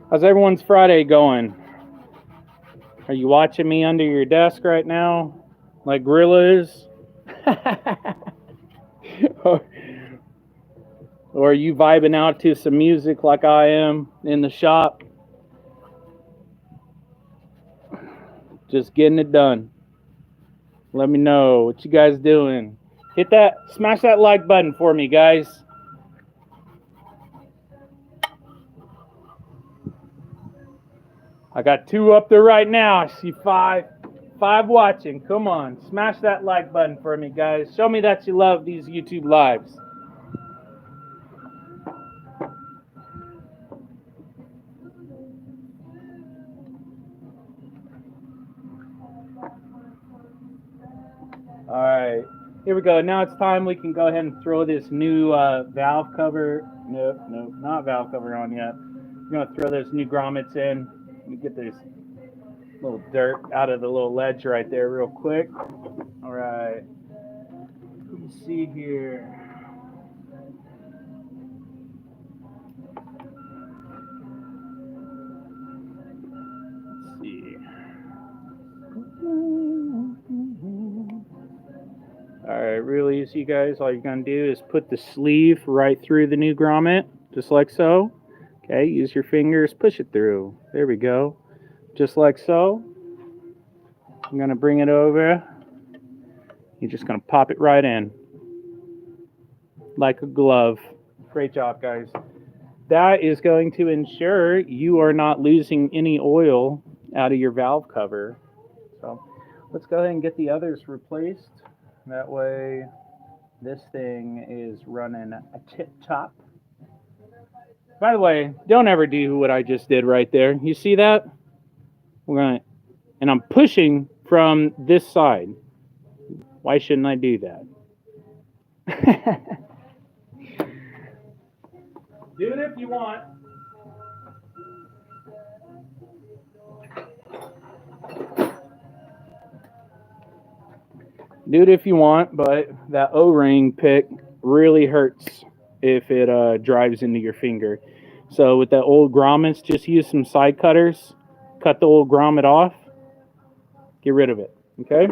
How's everyone's Friday going? Are you watching me under your desk right now, like Gorilla is? Or are you vibing out to some music like I am in the shop? Just getting it done. Let me know what you guys doing. Smash that like button for me, guys. I got 2 up there right now. I see 5 watching. Come on, smash that like button for me, guys. Show me that you love these YouTube lives. All right, here we go. Now it's time we can go ahead and throw this new valve cover. Nope, not valve cover on yet. We're gonna throw those new grommets in. Let me get this little dirt out of the little ledge right there real quick. All right, let me see here. Let's see. Alright, real easy, guys. All you're going to do is put the sleeve right through the new grommet, just like so. Okay, use your fingers, push it through. There we go. Just like so. I'm going to bring it over. You're just going to pop it right in. Like a glove. Great job, guys. That is going to ensure you are not losing any oil out of your valve cover. So let's go ahead and get the others replaced. That way this thing is running a tip-top. By the way, don't ever do what I just did right there. You see that? And I'm pushing from this side. Why shouldn't I do that? Do it if you want. Do it if you want, but that O-ring pick really hurts if it drives into your finger. So with that old grommets, just use some side cutters, cut the old grommet off, get rid of it, okay?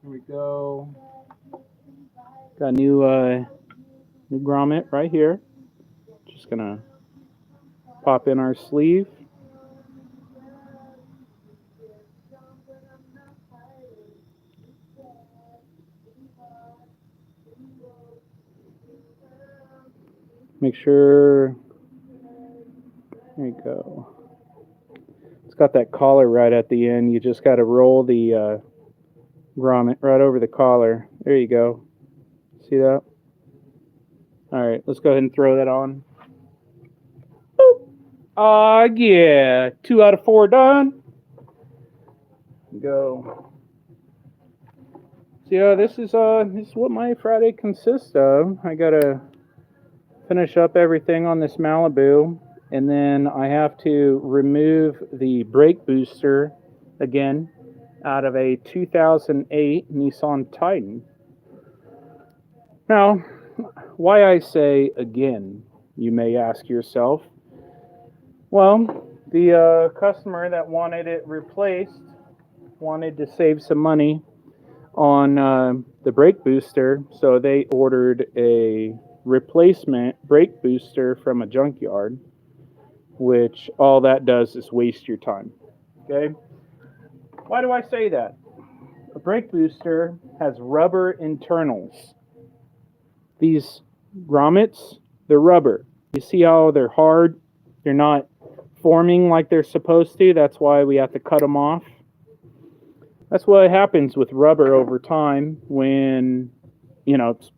Here we go. Got a new grommet right here. Just gonna pop in our sleeve. Make sure, there you go. It's got that collar right at the end. You just got to roll the grommet right over the collar. There you go. See that? All right, let's go ahead and throw that on. Yeah, 2 out of 4 done. Go. So this is what my Friday consists of. I gotta finish up everything on this Malibu, and then I have to remove the brake booster again out of a 2008 Nissan Titan. Now, why I say again, you may ask yourself. Well, the customer that wanted it replaced wanted to save some money on the brake booster, so they ordered a replacement brake booster from a junkyard, which all that does is waste your time. Okay? Why do I say that? A brake booster has rubber internals. These grommets, they're rubber. You see how they're hard? They're not forming like they're supposed to. That's why we have to cut them off. That's what happens with rubber over time when, it's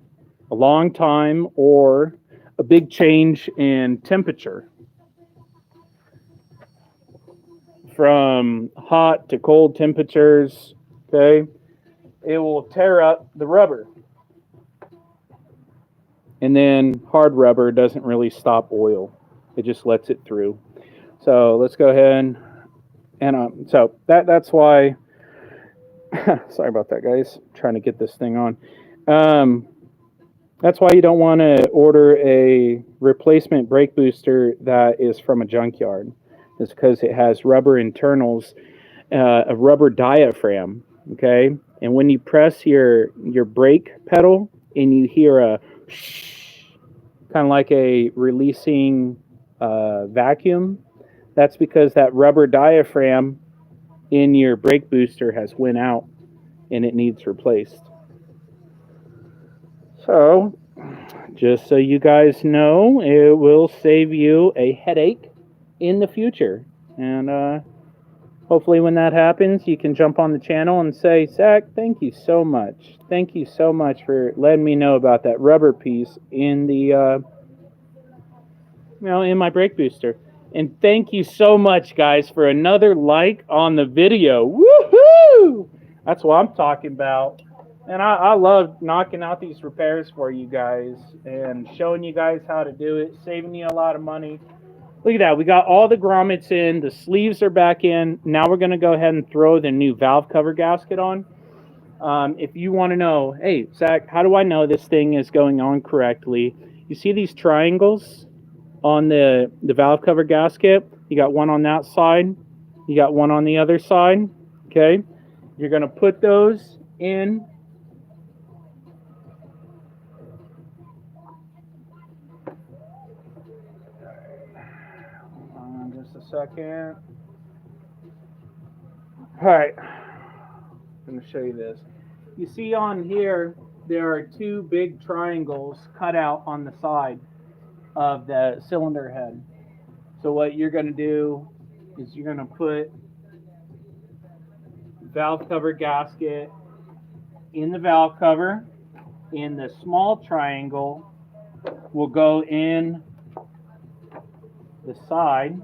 a long time or a big change in temperature. From hot to cold temperatures, okay, it will tear up the rubber. And then hard rubber doesn't really stop oil. It just lets it through. So let's go ahead and so that's why. Sorry about that, guys. I'm trying to get this thing on. That's why you don't want to order a replacement brake booster that is from a junkyard. It's because it has rubber internals, a rubber diaphragm. Okay, and when you press your brake pedal and you hear a kind of like a releasing vacuum, that's because that rubber diaphragm in your brake booster has went out and it needs replaced. So, just so you guys know, it will save you a headache in the future. And hopefully when that happens, you can jump on the channel and say, Zach, thank you so much. Thank you so much for letting me know about that rubber piece in the, in my brake booster. And thank you so much, guys, for another like on the video. Woohoo! That's what I'm talking about. And I love knocking out these repairs for you guys and showing you guys how to do it, saving you a lot of money. Look at that. We got all the grommets in. The sleeves are back in. Now we're going to go ahead and throw the new valve cover gasket on. If you want to know, hey, Zach, how do I know this thing is going on correctly? You see these triangles on the valve cover gasket? You got one on that side. You got one on the other side. Okay. You're going to put those in. Just a second. All right. I'm going to show you this. You see on here, there are two big triangles cut out on the side of the cylinder head. So what you're going to do is you're going to put valve cover gasket in the valve cover, and the small triangle will go in the side.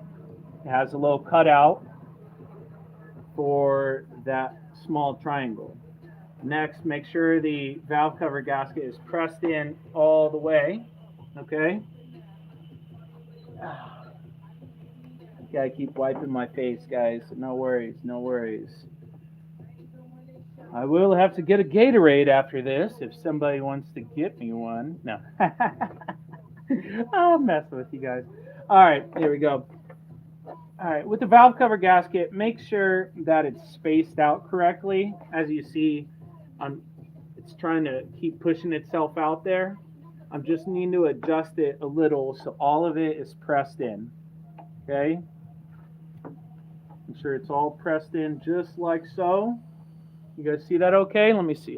It has a little cutout for that small triangle. Next, make sure the valve cover gasket is pressed in all the way. Okay? Gotta keep wiping my face, guys. No worries, no worries. I will have to get a Gatorade after this if somebody wants to get me one. No. I'll mess with you guys. All right, here we go. All right, with the valve cover gasket, make sure that it's spaced out correctly. As you see, it's trying to keep pushing itself out there. I'm just needing to adjust it a little so all of it is pressed in. Okay? Make sure it's all pressed in just like so. You guys see that okay? Let me see.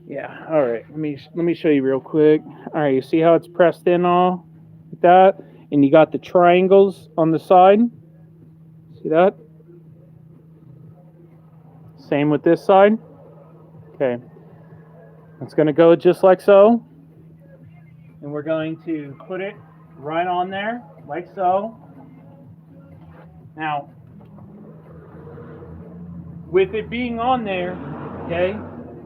Yeah, all right. Let me show you real quick. All right, you see how it's pressed in all like that? And you got the triangles on the side. See that? Same with this side. Okay. It's going to go just like so. And we're going to put it right on there, like so. Now, with it being on there, okay,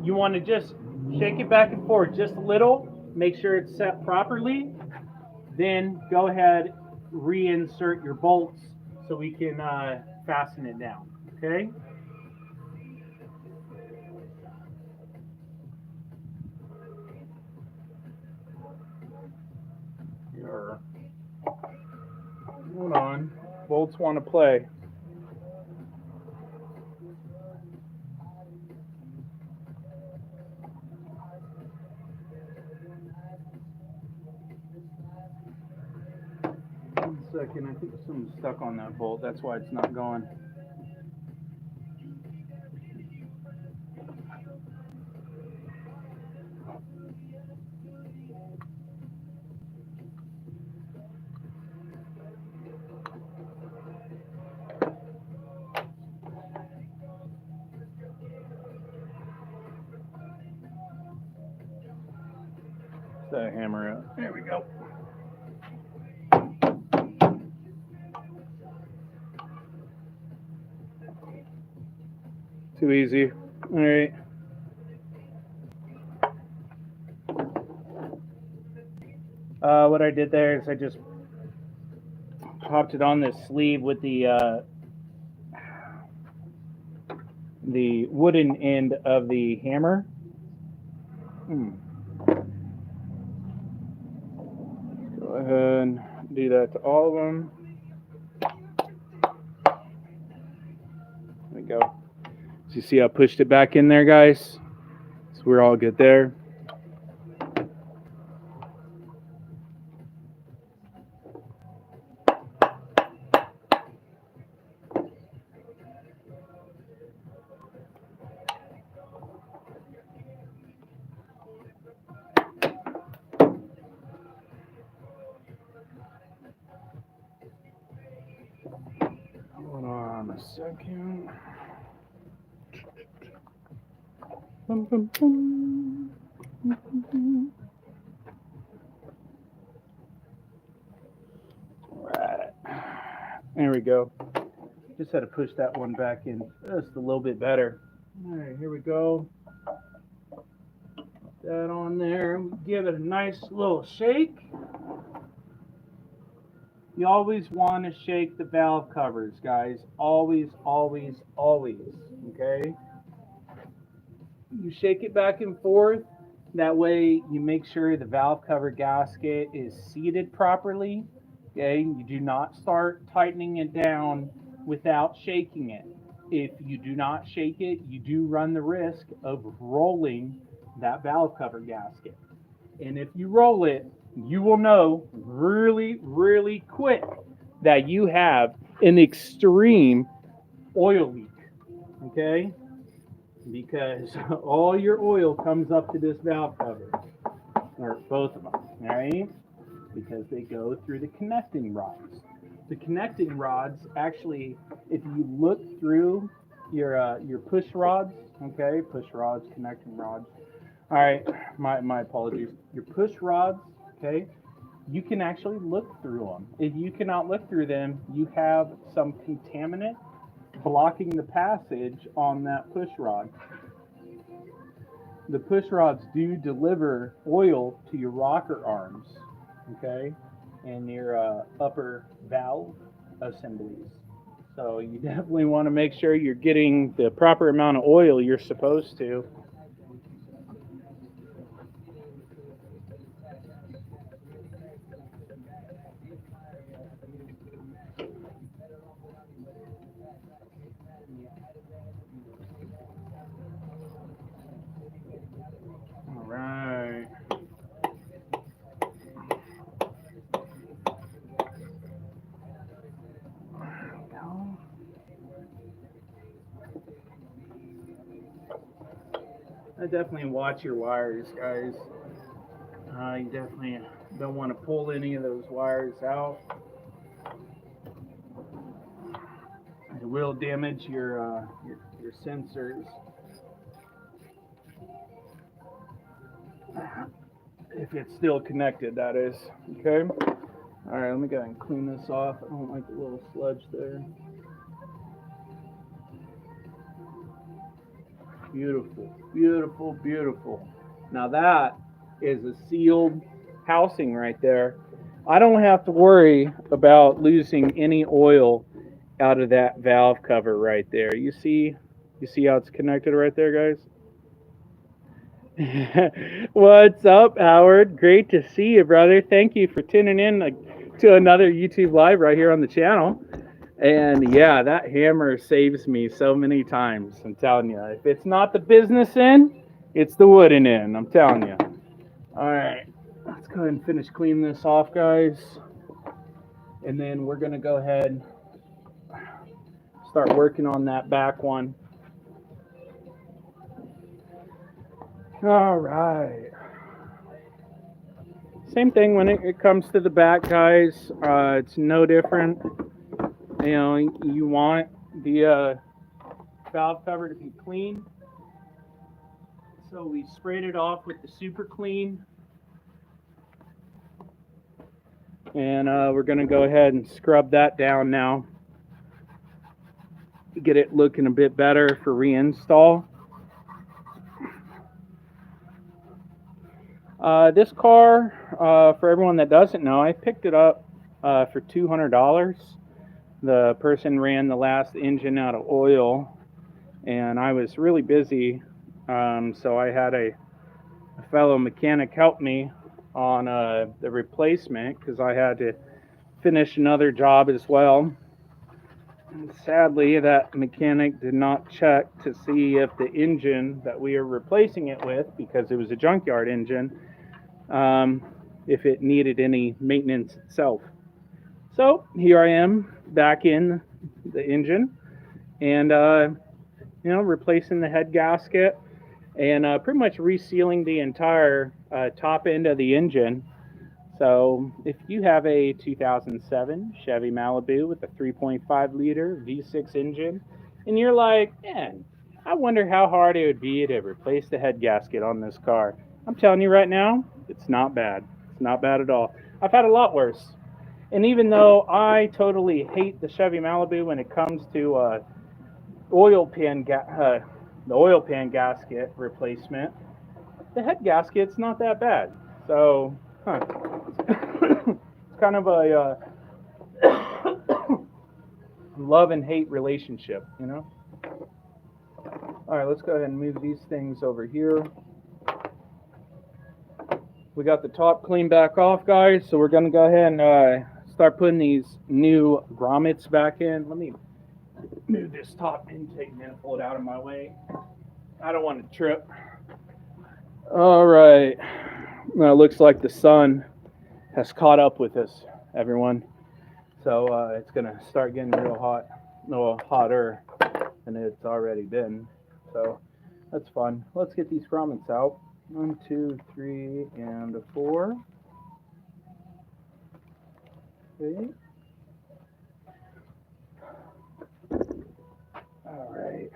you want to just shake it back and forth just a little. Make sure it's set properly. Then go ahead, reinsert your bolts so we can fasten it down, okay? Here. Hold on. Bolts want to play. One second, I think something's stuck on that bolt. That's why it's not going. That hammer out. There we go. Too easy. All right. What I did there is I just popped it on this sleeve with the wooden end of the hammer. Go ahead and do that to all of them. There we go. So you see I pushed it back in there, guys? So we're all good there. Hold on a second. Bum, bum, bum. All right. There we go. Just had to push that one back in just a little bit better. All right, here we go. Put that on there. Give it a nice little shake. You always want to shake the valve covers, guys. Always, always, always. Okay? You shake it back and forth. That way you make sure the valve cover gasket is seated properly. Okay? You do not start tightening it down without shaking it. If you do not shake it, you do run the risk of rolling that valve cover gasket. And if you roll it, you will know really, really quick that you have an extreme oil leak, okay? Because all your oil comes up to this valve cover, or both of them, all right? Because they go through the connecting rods. The connecting rods, actually, if you look through your push rods, okay? Push rods, connecting rods. All right, my apologies. Your push rods, okay, you can actually look through them. If you cannot look through them, you have some contaminant blocking the passage on that push rod. The push rods do deliver oil to your rocker arms, okay, and your upper valve assemblies. So you definitely want to make sure you're getting the proper amount of oil you're supposed to. All right. I definitely watch your wires, guys. You definitely don't want to pull any of those wires out. It will damage your sensors. If it's still connected, that is. Okay. All right, let me go ahead and clean this off. I don't like the little sludge there. Beautiful, beautiful, beautiful. Now that is a sealed housing right there. I don't have to worry about losing any oil out of that valve cover right there. You see how it's connected right there, guys? What's up, Howard? Great to see you, brother. Thank you for tuning in to another YouTube live right here on the channel. And yeah, that hammer saves me so many times. I'm telling you, if it's not the business end, it's the wooden end. I'm telling you. All right, let's go ahead and finish cleaning this off, guys. And then we're gonna go ahead and start working on that back one. All right. Same thing when it comes to the back, guys. It's no different. You know, you want the valve cover to be clean. So we sprayed it off with the super clean. And we're going to go ahead and scrub that down now. Get it looking a bit better for reinstall. This car, for everyone that doesn't know, I picked it up for $200. The person ran the last engine out of oil, and I was really busy, so I had a fellow mechanic help me on the replacement because I had to finish another job as well. And sadly, that mechanic did not check to see if the engine that we are replacing it with, because it was a junkyard engine, if it needed any maintenance itself. So here I am back in the engine and replacing the head gasket and pretty much resealing the entire top end of the engine. So if you have a 2007 Chevy Malibu with a 3.5 liter V6 engine and you're like, man, I wonder how hard it would be to replace the head gasket on this car, I'm telling you right now, it's not bad. It's not bad at all. I've had a lot worse. And even though I totally hate the Chevy Malibu when it comes to the oil pan gasket replacement, the head gasket's not that bad. So, it's kind of a love and hate relationship, you know? All right, let's go ahead and move these things over here. We got the top cleaned back off, guys, so we're going to go ahead and start putting these new grommets back in. Let me move this top intake manifold out of my way. I don't want to trip. All right. Now it looks like the sun has caught up with us, everyone. So it's going to start getting real hot, no hotter than it's already been. So that's fun. Let's get these grommets out. 1, 2, 3, and 4. Okay. All right.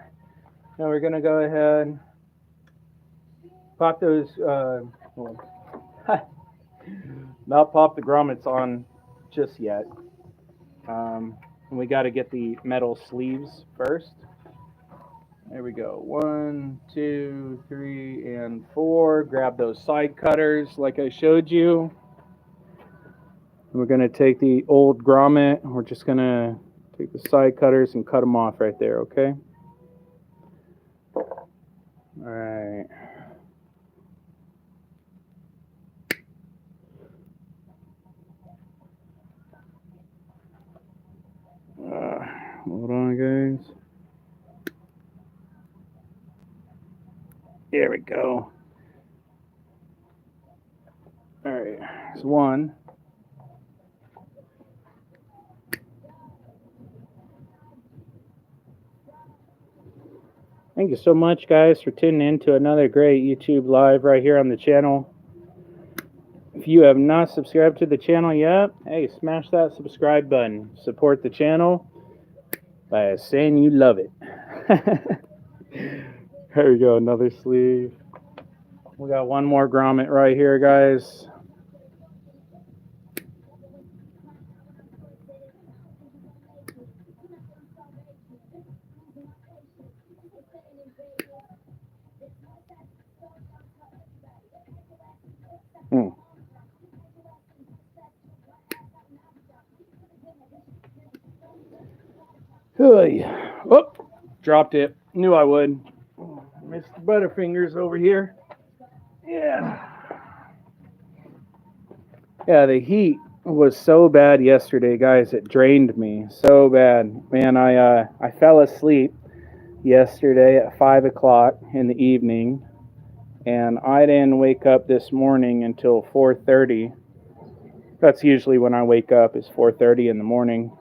Now we're going to go ahead, pop those, not pop the grommets on just yet. And we got to get the metal sleeves first. There we go. 1, 2, 3, and 4. Grab those side cutters like I showed you. We're going to take the old grommet. We're just going to take the side cutters and cut them off right there, okay? All right. Hold on, guys. There we go. All right, there's one. Thank you so much, guys, for tuning in to another great YouTube live right here on the channel. If you have not subscribed to the channel yet, hey, smash that subscribe button. Support the channel by saying you love it. There we go, another sleeve. We got one more grommet right here, guys. Oh, dropped it. Knew I would. Missed Butterfingers over here. Yeah. Yeah, the heat was so bad yesterday, guys. It drained me so bad. Man, I fell asleep yesterday at 5 o'clock in the evening, and I didn't wake up this morning until 4:30. That's usually when I wake up, is 4:30 in the morning.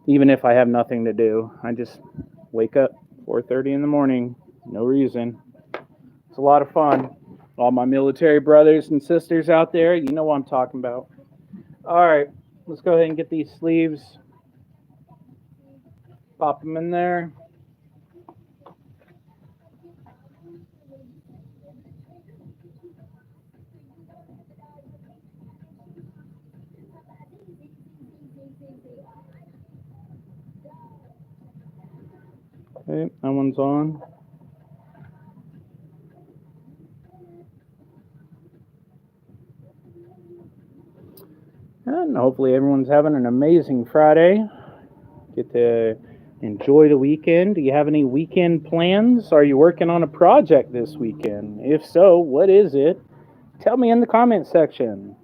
Even if I have nothing to do, I just wake up 4:30 in the morning, no reason. It's a lot of fun. All my military brothers and sisters out there, you know what I'm talking about. All right, let's go ahead and get these sleeves. Pop them in there. Okay, that one's on. And hopefully everyone's having an amazing Friday. Get to enjoy the weekend. Do you have any weekend plans? Are you working on a project this weekend? If so, what is it? Tell me in the comment section.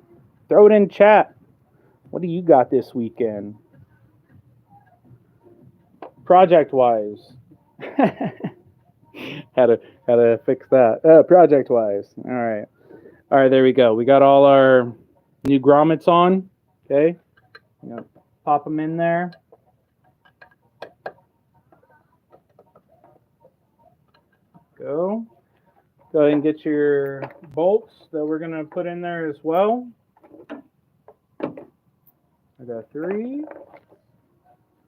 Throw it in chat. What do you got this weekend? Project-wise. How to fix that. Project-wise. All right. All right, there we go. We got all our new grommets on. Okay. Pop them in there. Go ahead and get your bolts that we're going to put in there as well. I got 3.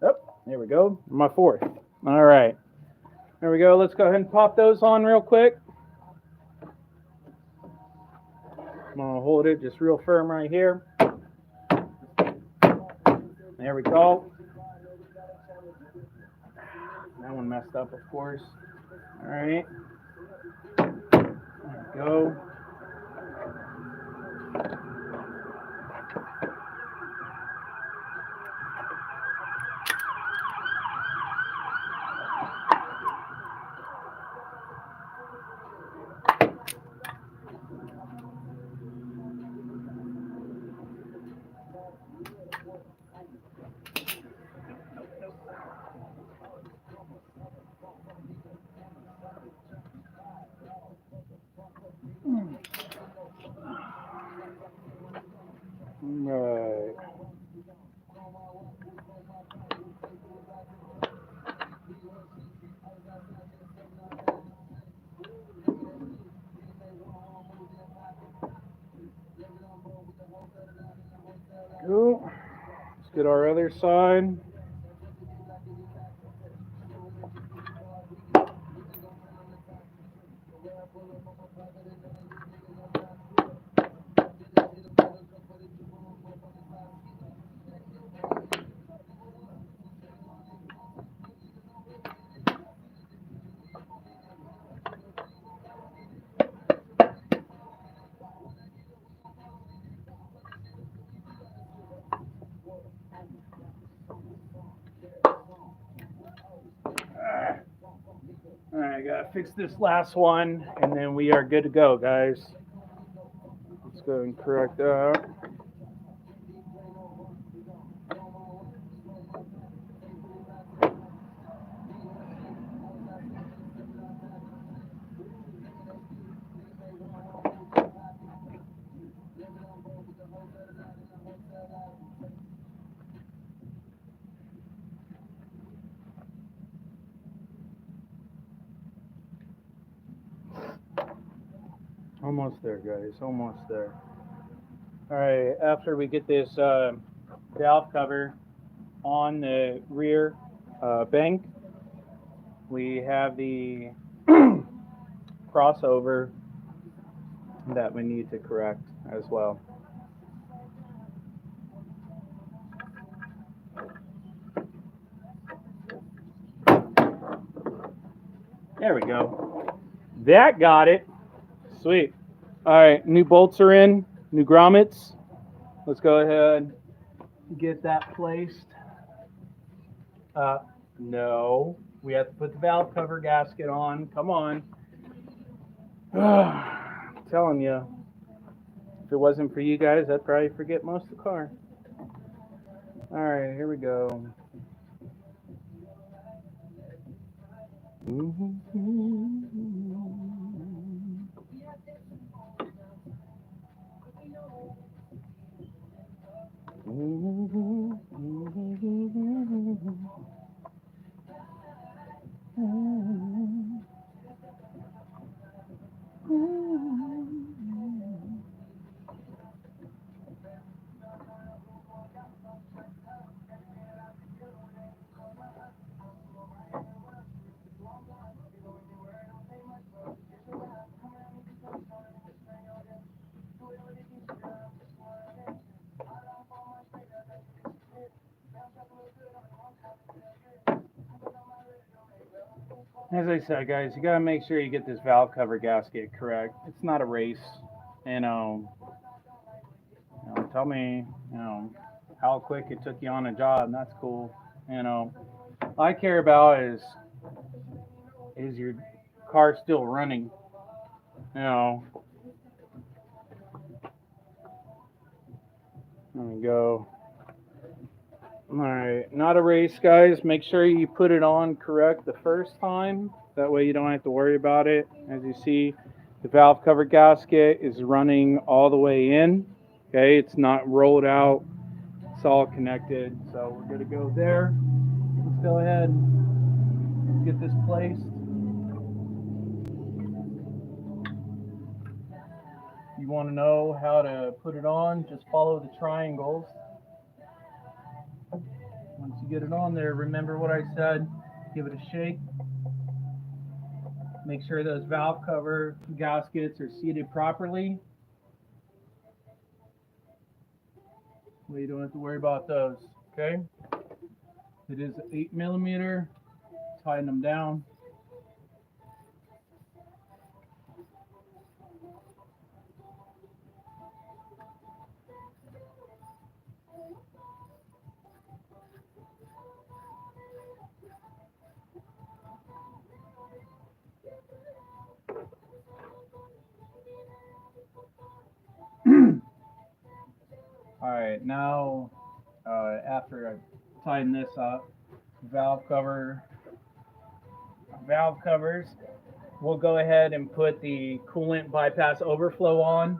Oh, there we go. My 4th. All right. There we go. Let's go ahead and pop those on real quick. I'm going to hold it just real firm right here. There we go. That one messed up, of course. All right. There we go. Right. Cool. Let's get our other side. All right, I gotta fix this last one, and then we are good to go, guys. Let's go and correct that. Almost there, guys. Almost there. All right. After we get this valve cover on the rear bank, we have the crossover that we need to correct as well. There we go. That got it. Sweet. All right, new bolts are in, new grommets. Let's go ahead and get that placed. No, we have to put the valve cover gasket on. Come on. I'm telling you, if it wasn't for you guys, I'd probably forget most of the car. All right, here we go. As I said, guys, you gotta make sure you get this valve cover gasket correct. It's not a race, tell me, how quick it took you on a job. And that's cool. All I care about is your car still running? There we go. All right, not a race, guys. Make sure you put it on correct the first time. That way you don't have to worry about it. As you see, the valve cover gasket is running all the way in. Okay, it's not rolled out. It's all connected. So we're going to go there. Let's go ahead and get this placed. You want to know how to put it on, just follow the triangles. Once you get it on there, remember what I said, give it a shake. Make sure those valve cover gaskets are seated properly. Well, you don't have to worry about those, okay? It is 8mm, tighten them down. All right, now after I tighten this up, valve covers, we'll go ahead and put the coolant bypass overflow on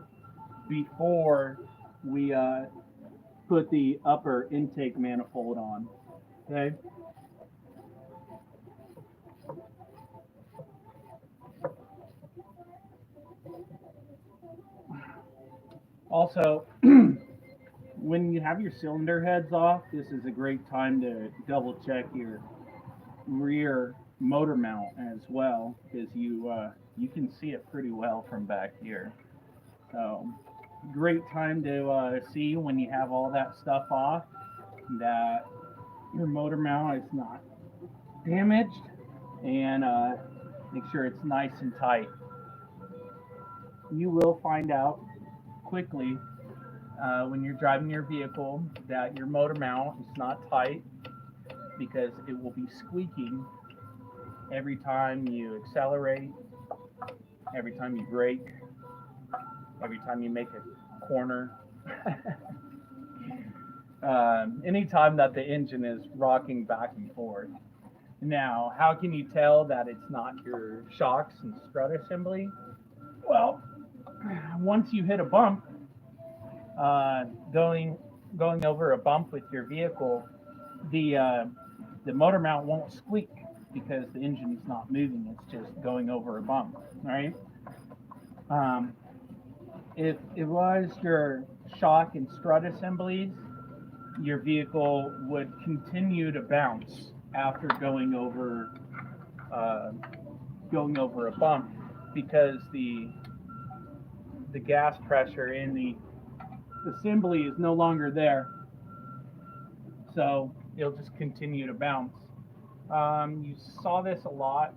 before we put the upper intake manifold on, okay? Also, when you have your cylinder heads off, this is a great time to double check your rear motor mount as well, because you can see it pretty well from back here. So great time to see when you have all that stuff off that your motor mount is not damaged, and make sure it's nice and tight. You will find out quickly when you're driving your vehicle that your motor mount is not tight, because it will be squeaking every time you accelerate, every time you brake, every time you make a corner. Anytime that the engine is rocking back and forth. Now, how can you tell that it's not your shocks and strut assembly? Well, once you hit a bump, going over a bump with your vehicle, the motor mount won't squeak because the engine is not moving. It's just going over a bump, right? If it was your shock and strut assemblies, your vehicle would continue to bounce after going over a bump. because the gas pressure in the assembly is no longer there. So it'll just continue to bounce. You saw this a lot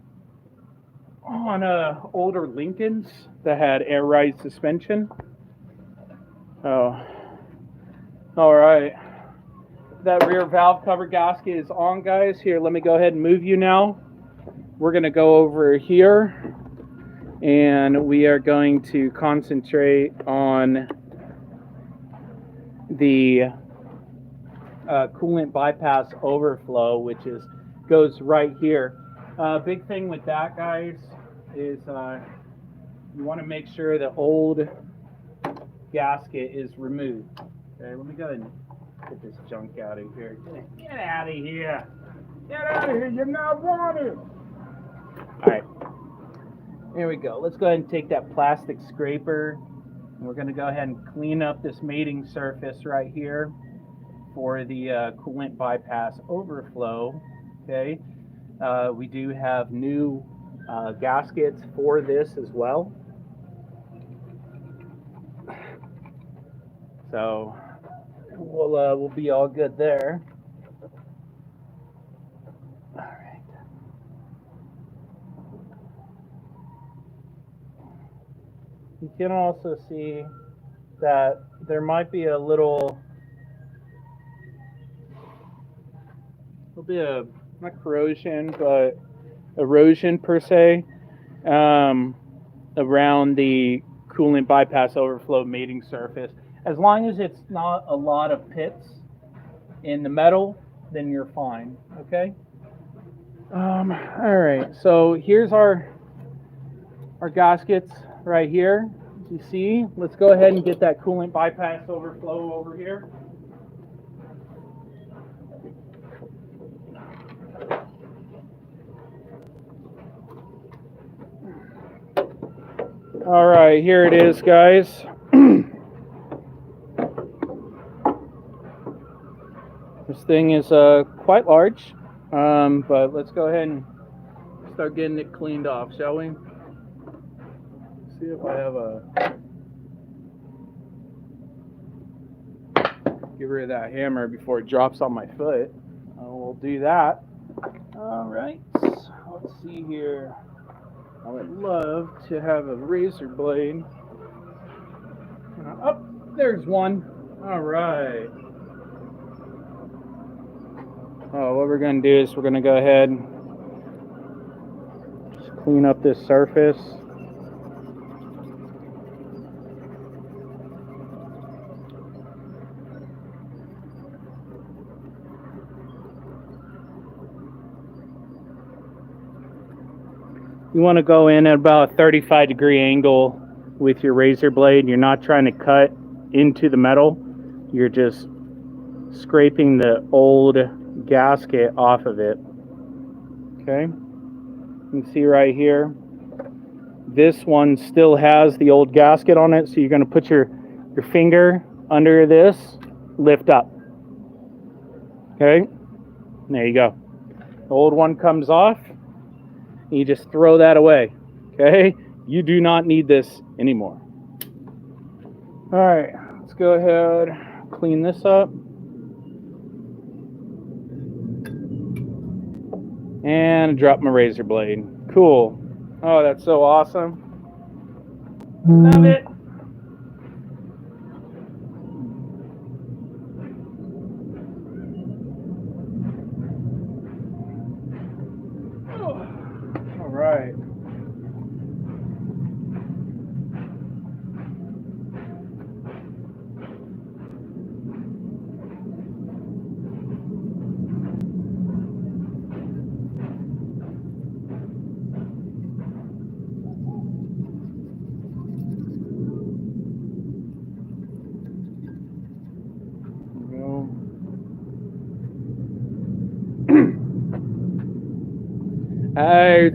on older Lincolns that had air ride suspension. Oh, all right. That rear valve cover gasket is on, guys. Here, let me go ahead and move you now. We're going to go over here, and we are going to concentrate on the coolant bypass overflow, which goes right here. Big thing with that, guys, is you want to make sure the old gasket is removed. Okay, let me go ahead and get this junk out of here. Get out of here! Get out of here! You're not wanted! Alright, here we go. Let's go ahead and take that plastic scraper, and we're going to go ahead and clean up this mating surface right here for the coolant bypass overflow. Okay, we do have new gaskets for this as well. So we'll be all good there. All right. You can also see that there might be a little bit of, not corrosion, but erosion per se, around the coolant bypass overflow mating surface. As long as it's not a lot of pits in the metal, then you're fine, okay? All right, so here's our gaskets right here. As you see, let's go ahead and get that coolant bypass overflow over here. All right, here it is, guys. This thing is quite large, but let's go ahead and start getting it cleaned off, shall we? See if I have get rid of that hammer before it drops on my foot. We'll do that. All right, let's see here. I would love to have a razor blade. Oh, there's one. All right. Oh, what we're going to do is we're going to go ahead and just clean up this surface. You want to go in at about a 35-degree angle with your razor blade. You're not trying to cut into the metal. You're just scraping the old gasket off of it. Okay, you can see right here, this one still has the old gasket on it, so you're going to put your finger under this, lift up. Okay, there you go. The old one comes off, and you just throw that away. Okay, you do not need this anymore. All right, let's go ahead, clean this up. And drop my razor blade. Cool. Oh, that's so awesome. Love it. Oh. All right.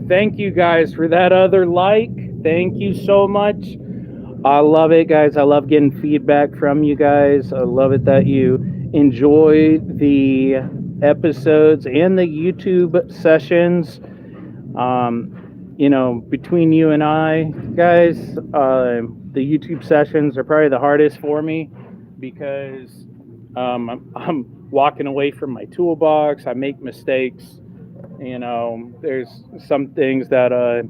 Thank you guys for that other like. Thank you so much. I love it, guys. I love getting feedback from you guys. I love it that you enjoy the episodes and the YouTube sessions. between you and I, guys, the YouTube sessions are probably the hardest for me because I'm walking away from my toolbox. I make mistakes. There's some things that I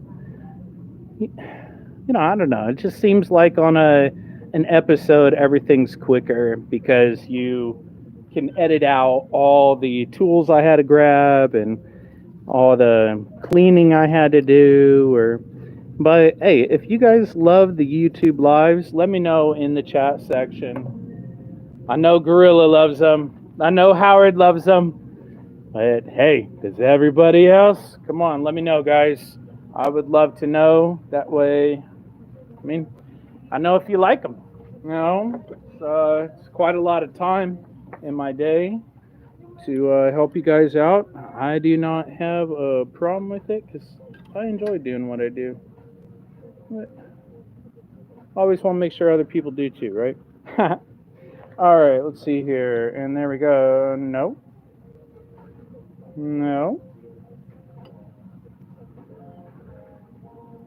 don't know. It just seems like on an episode, everything's quicker because you can edit out all the tools I had to grab and all the cleaning I had to do. But hey, if you guys love the YouTube lives, let me know in the chat section. I know Gorilla loves them. I know Howard loves them. But hey, does everybody else? Come on, let me know, guys. I would love to know. That way, I know if you like them. It's quite a lot of time in my day to help you guys out. I do not have a problem with it because I enjoy doing what I do. But I always want to make sure other people do too, right? All right, let's see here. And there we go. No. No.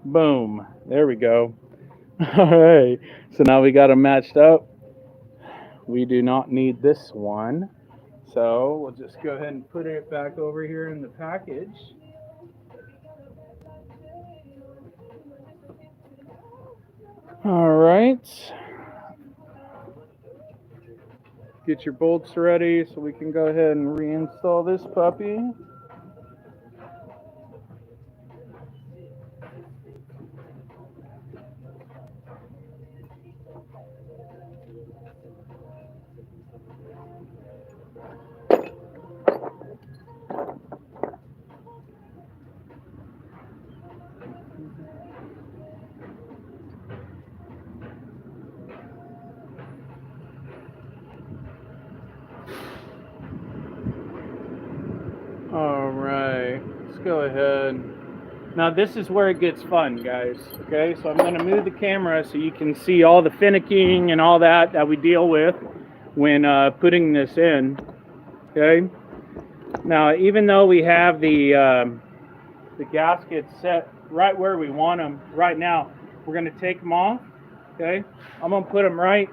Boom. There we go. All right. So now we got them matched up. We do not need this one. So we'll just go ahead and put it back over here in the package. All right. Get your bolts ready so we can go ahead and reinstall this puppy. All right, let's go ahead. Now this is where it gets fun, guys. Okay, so I'm going to move the camera so you can see all the finicking and all that we deal with when putting this in. Okay. Now, even though we have the gaskets set right where we want them right now, we're going to take them off. Okay, I'm going to put them right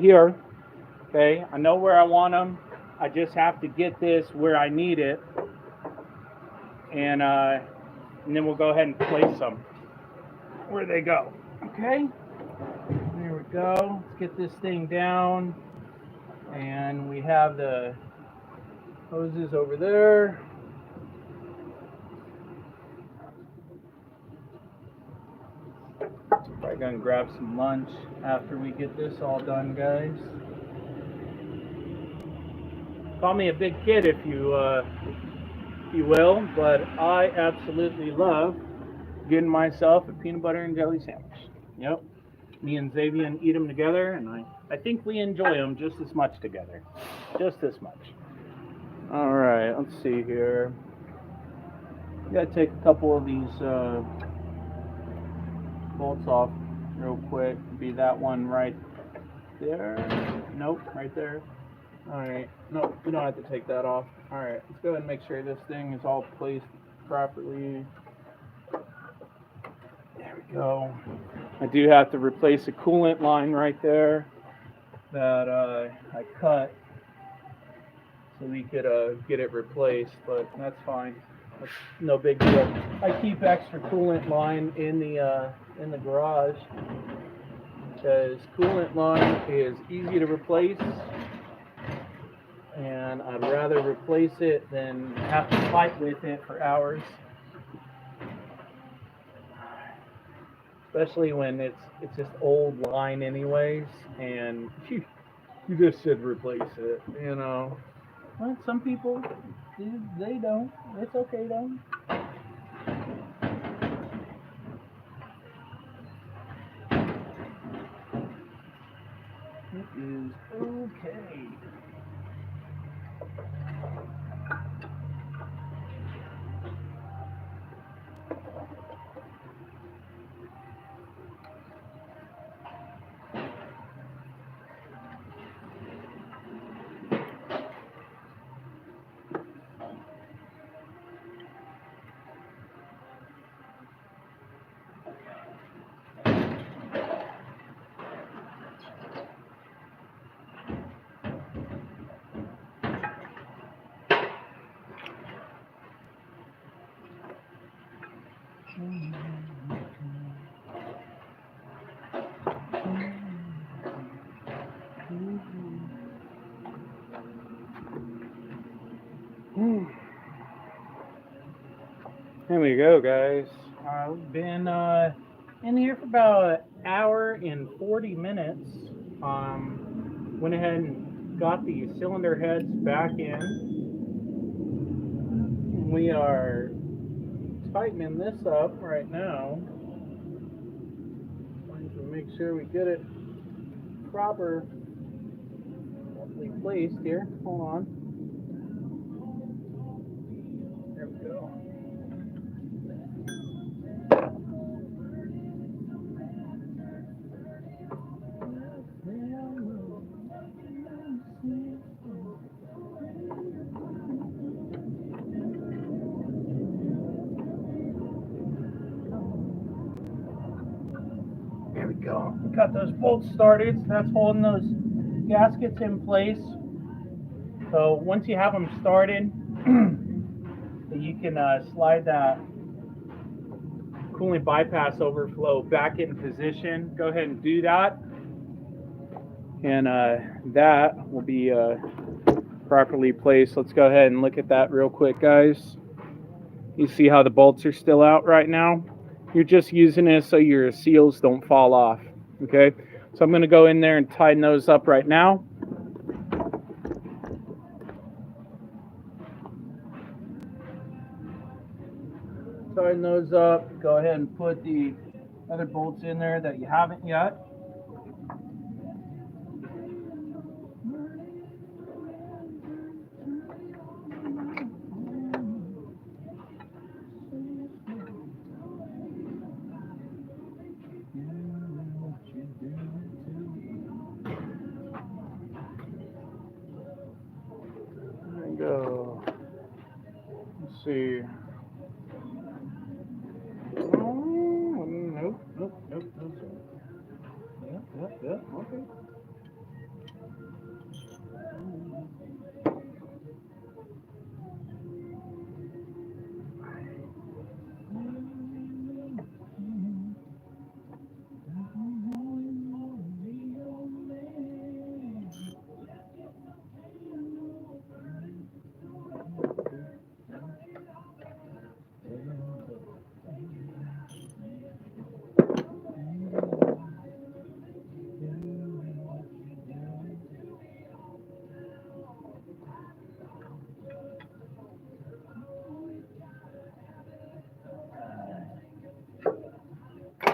here. Okay, I know where I want them. I just have to get this where I need it, and then we'll go ahead and place them where they go. Okay, there we go. Let's get this thing down, and we have the hoses over there. Probably gonna grab some lunch after we get this all done, guys. Call me a big kid if you will, but I absolutely love getting myself a peanut butter and jelly sandwich. Yep, me and Xavier eat them together, and I think we enjoy them just as much together, just as much. All right, let's see here. Gotta take a couple of these bolts off real quick. Be that one right there. Nope, right there. Alright, no, we don't have to take that off. Alright, let's go ahead and make sure this thing is all placed properly. There we go. I do have to replace a coolant line right there that I cut so we could get it replaced, but that's fine. That's no big deal. I keep extra coolant line in the garage because coolant line is easy to replace, and I'd rather replace it than have to fight with it for hours. Especially when it's just old line anyways, and you just should replace it, you know. Well, some people, they don't. It's okay though. It is okay. There we go, guys. We've been in here for about an hour and 40 minutes. Went ahead and got the cylinder heads back in. We are tightening this up right now. Trying to make sure we get it properly placed here. Hold on. There we go. There we go. We got those bolts started. So that's holding those gaskets in place. So once you have them started, you can slide that coolant bypass overflow back in position. Go ahead and do that. And that will be properly placed. Let's go ahead and look at that real quick, guys. You see how the bolts are still out right now? You're just using this so your seals don't fall off, okay? So I'm going to go in there and tighten those up right now. Tighten those up. Go ahead and put the other bolts in there that you haven't yet. There we go. Let's see. Nope. Yep, okay.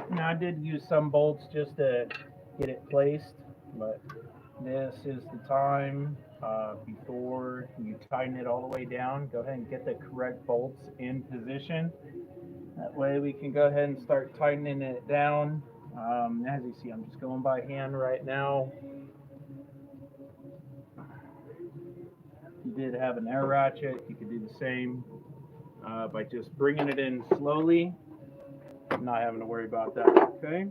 Now I did use some bolts just to get it placed, but this is the time before you tighten it all the way down. Go ahead and get the correct bolts in position. That way we can go ahead and start tightening it down. As you see, I'm just going by hand right now. If you did have an air ratchet, you could do the same by just bringing it in slowly. Not having to worry about that, okay?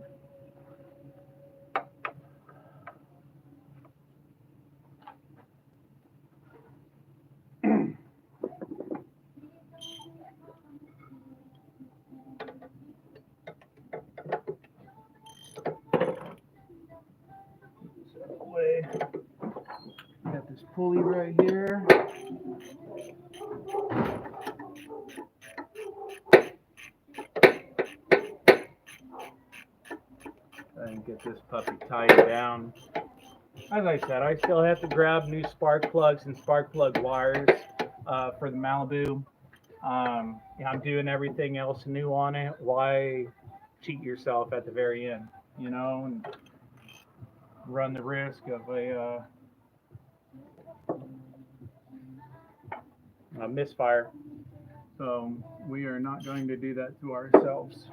Got this pulley right here. And get this puppy tied down. As I said, I still have to grab new spark plugs and spark plug wires for the Malibu. I'm doing everything else new on it. Why cheat yourself at the very end, you know, and run the risk of a misfire. So we are not going to do that to ourselves.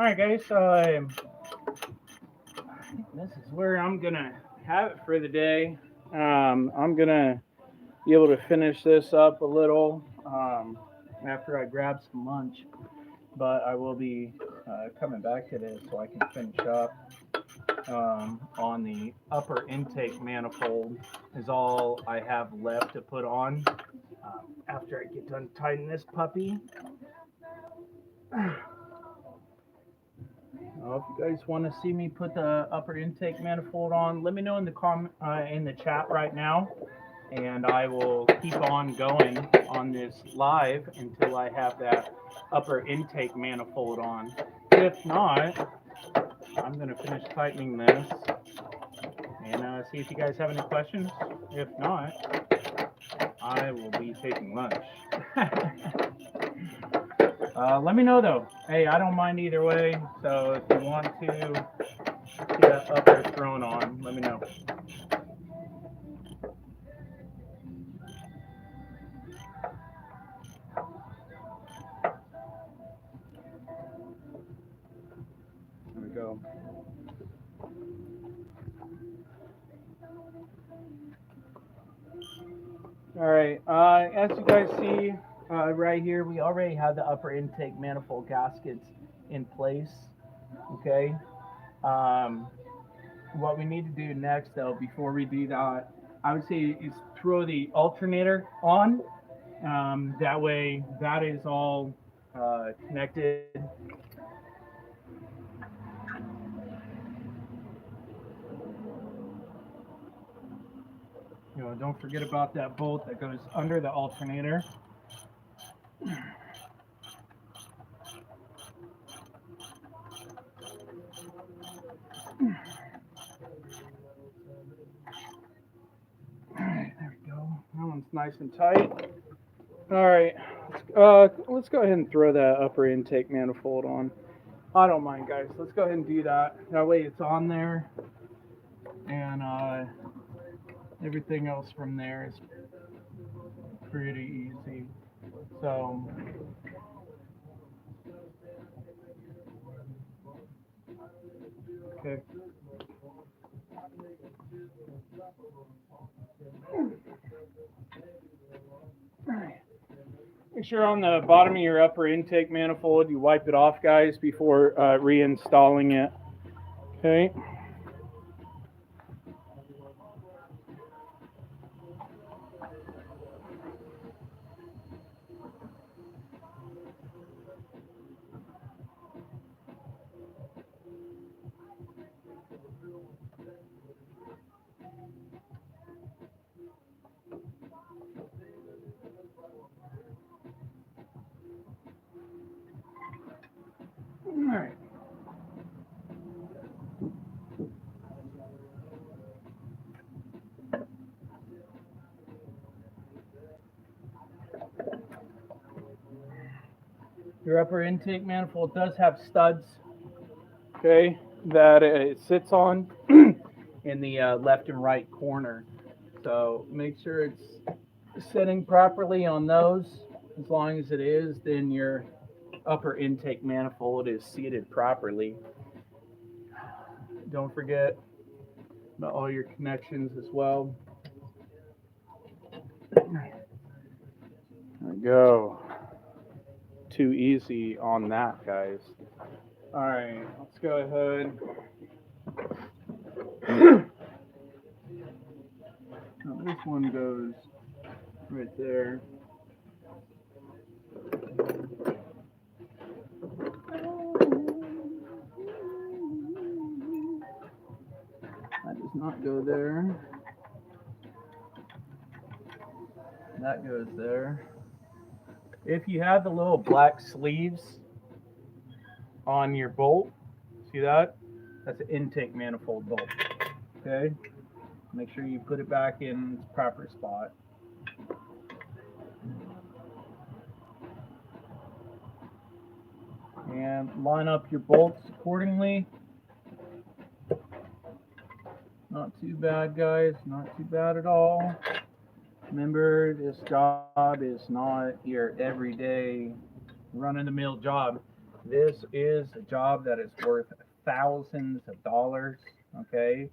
Alright guys, so this is where I'm gonna have it for the day. I'm gonna be able to finish this up a little after I grab some lunch, but I will be coming back to this so I can finish up on the upper intake manifold is all I have left to put on after I get done tightening this puppy. If you guys want to see me put the upper intake manifold on, let me know in the in the chat right now, and I will keep on going on this live until I have that upper intake manifold on. If not, I'm going to finish tightening this and see if you guys have any questions. If not, I will be taking lunch. Let me know though. Hey, I don't mind either way. So if you want to get upper thrown on, let me know. There we go. All right. As you guys see right here, we already have the upper intake manifold gaskets in place. Okay. What we need to do next, though, before we do that, I would say is throw the alternator on. That way, that is all connected. You know, don't forget about that bolt that goes under the alternator. Alright, there we go. That one's nice and tight. Alright, let's go ahead and throw that upper intake manifold on. I don't mind, guys. Let's go ahead and do that. That way it's on there. And everything else from there is pretty easy. So, okay. Alright. Make sure on the bottom of your upper intake manifold you wipe it off, guys, before reinstalling it. Okay. All right. Your upper intake manifold does have studs, okay, that it sits on in the left and right corner. So make sure it's sitting properly on those. As long as it is, then your upper intake manifold is seated properly. Don't forget about all your connections as well. There we go. Too easy on that, guys. All right, let's go ahead. Now, this one goes right there. That does not go there. That goes there. If you have the little black sleeves on your bolt, see that? That's an intake manifold bolt. Okay? Make sure you put it back in its proper spot. And line up your bolts accordingly. Not too bad, guys. Not too bad at all. Remember, this job is not your everyday run-of-the-mill job. This is a job that is worth thousands of dollars. Okay.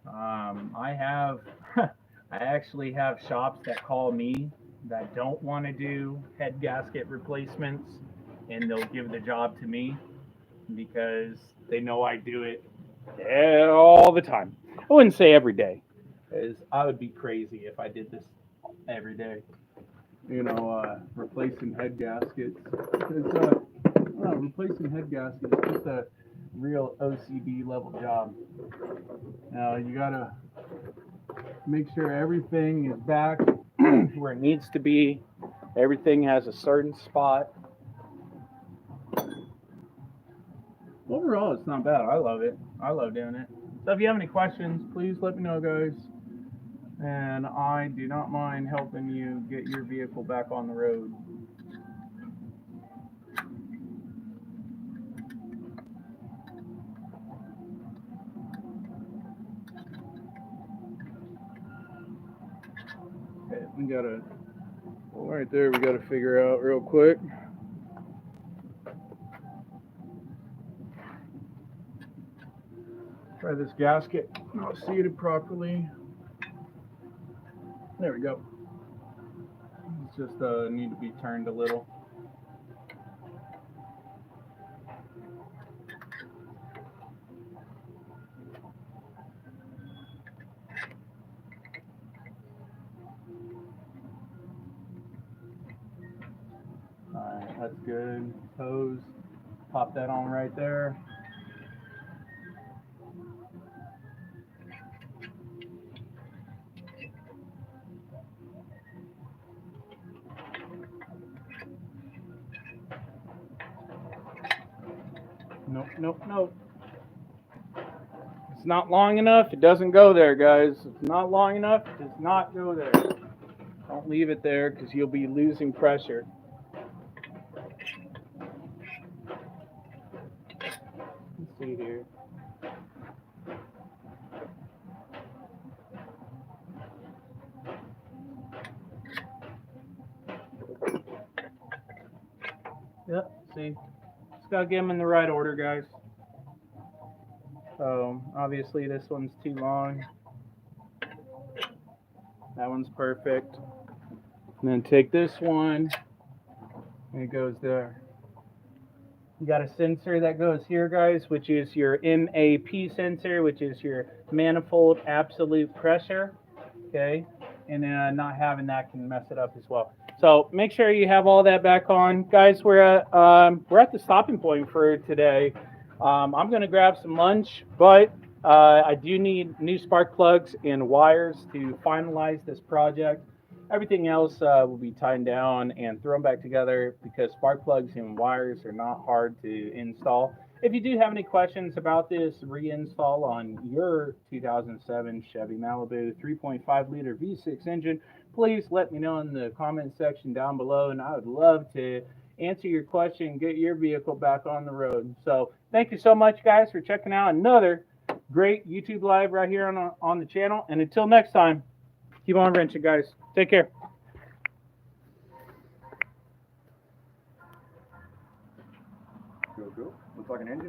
I have, I actually have shops that call me that don't want to do head gasket replacements, and they'll give the job to me because they know I do it all the time. I wouldn't say every day, because I would be crazy if I did this every day. Replacing head gaskets. Because, replacing head gaskets is just a real OCD level job. Now you gotta make sure everything is back where it needs to be. Everything has a certain spot. Overall, it's not bad. I love it. I love doing it. So if you have any questions, please let me know, guys. And I do not mind helping you get your vehicle back on the road. Okay, right there, we gotta figure out real quick. Try this gasket not seated properly. There we go. It's just need to be turned a little. Alright, that's good. Hose, pop that on right there. Nope. It's not long enough, it doesn't go there, guys. It's not long enough, it does not go there. Don't leave it there because you'll be losing pressure. Let's see here. Yep, see? Just gotta get them in the right order, guys. So, obviously this one's too long. That one's perfect. And then take this one, and it goes there. You got a sensor that goes here, guys, which is your MAP sensor, which is your manifold absolute pressure. Okay, and not having that can mess it up as well. So make sure you have all that back on, guys. We're at the stopping point for today. I'm gonna grab some lunch, but I do need new spark plugs and wires to finalize this project. Everything else will be tied down and thrown back together because spark plugs and wires are not hard to install. If you do have any questions about this reinstall on your 2007 Chevy Malibu 3.5 liter V6 engine, please let me know in the comment section down below, and I would love to answer your question, get your vehicle back on the road. So thank you so much, guys, for checking out another great YouTube live right here on the channel. And until next time, keep on wrenching, guys. Take care. Cool. Looks like an engine.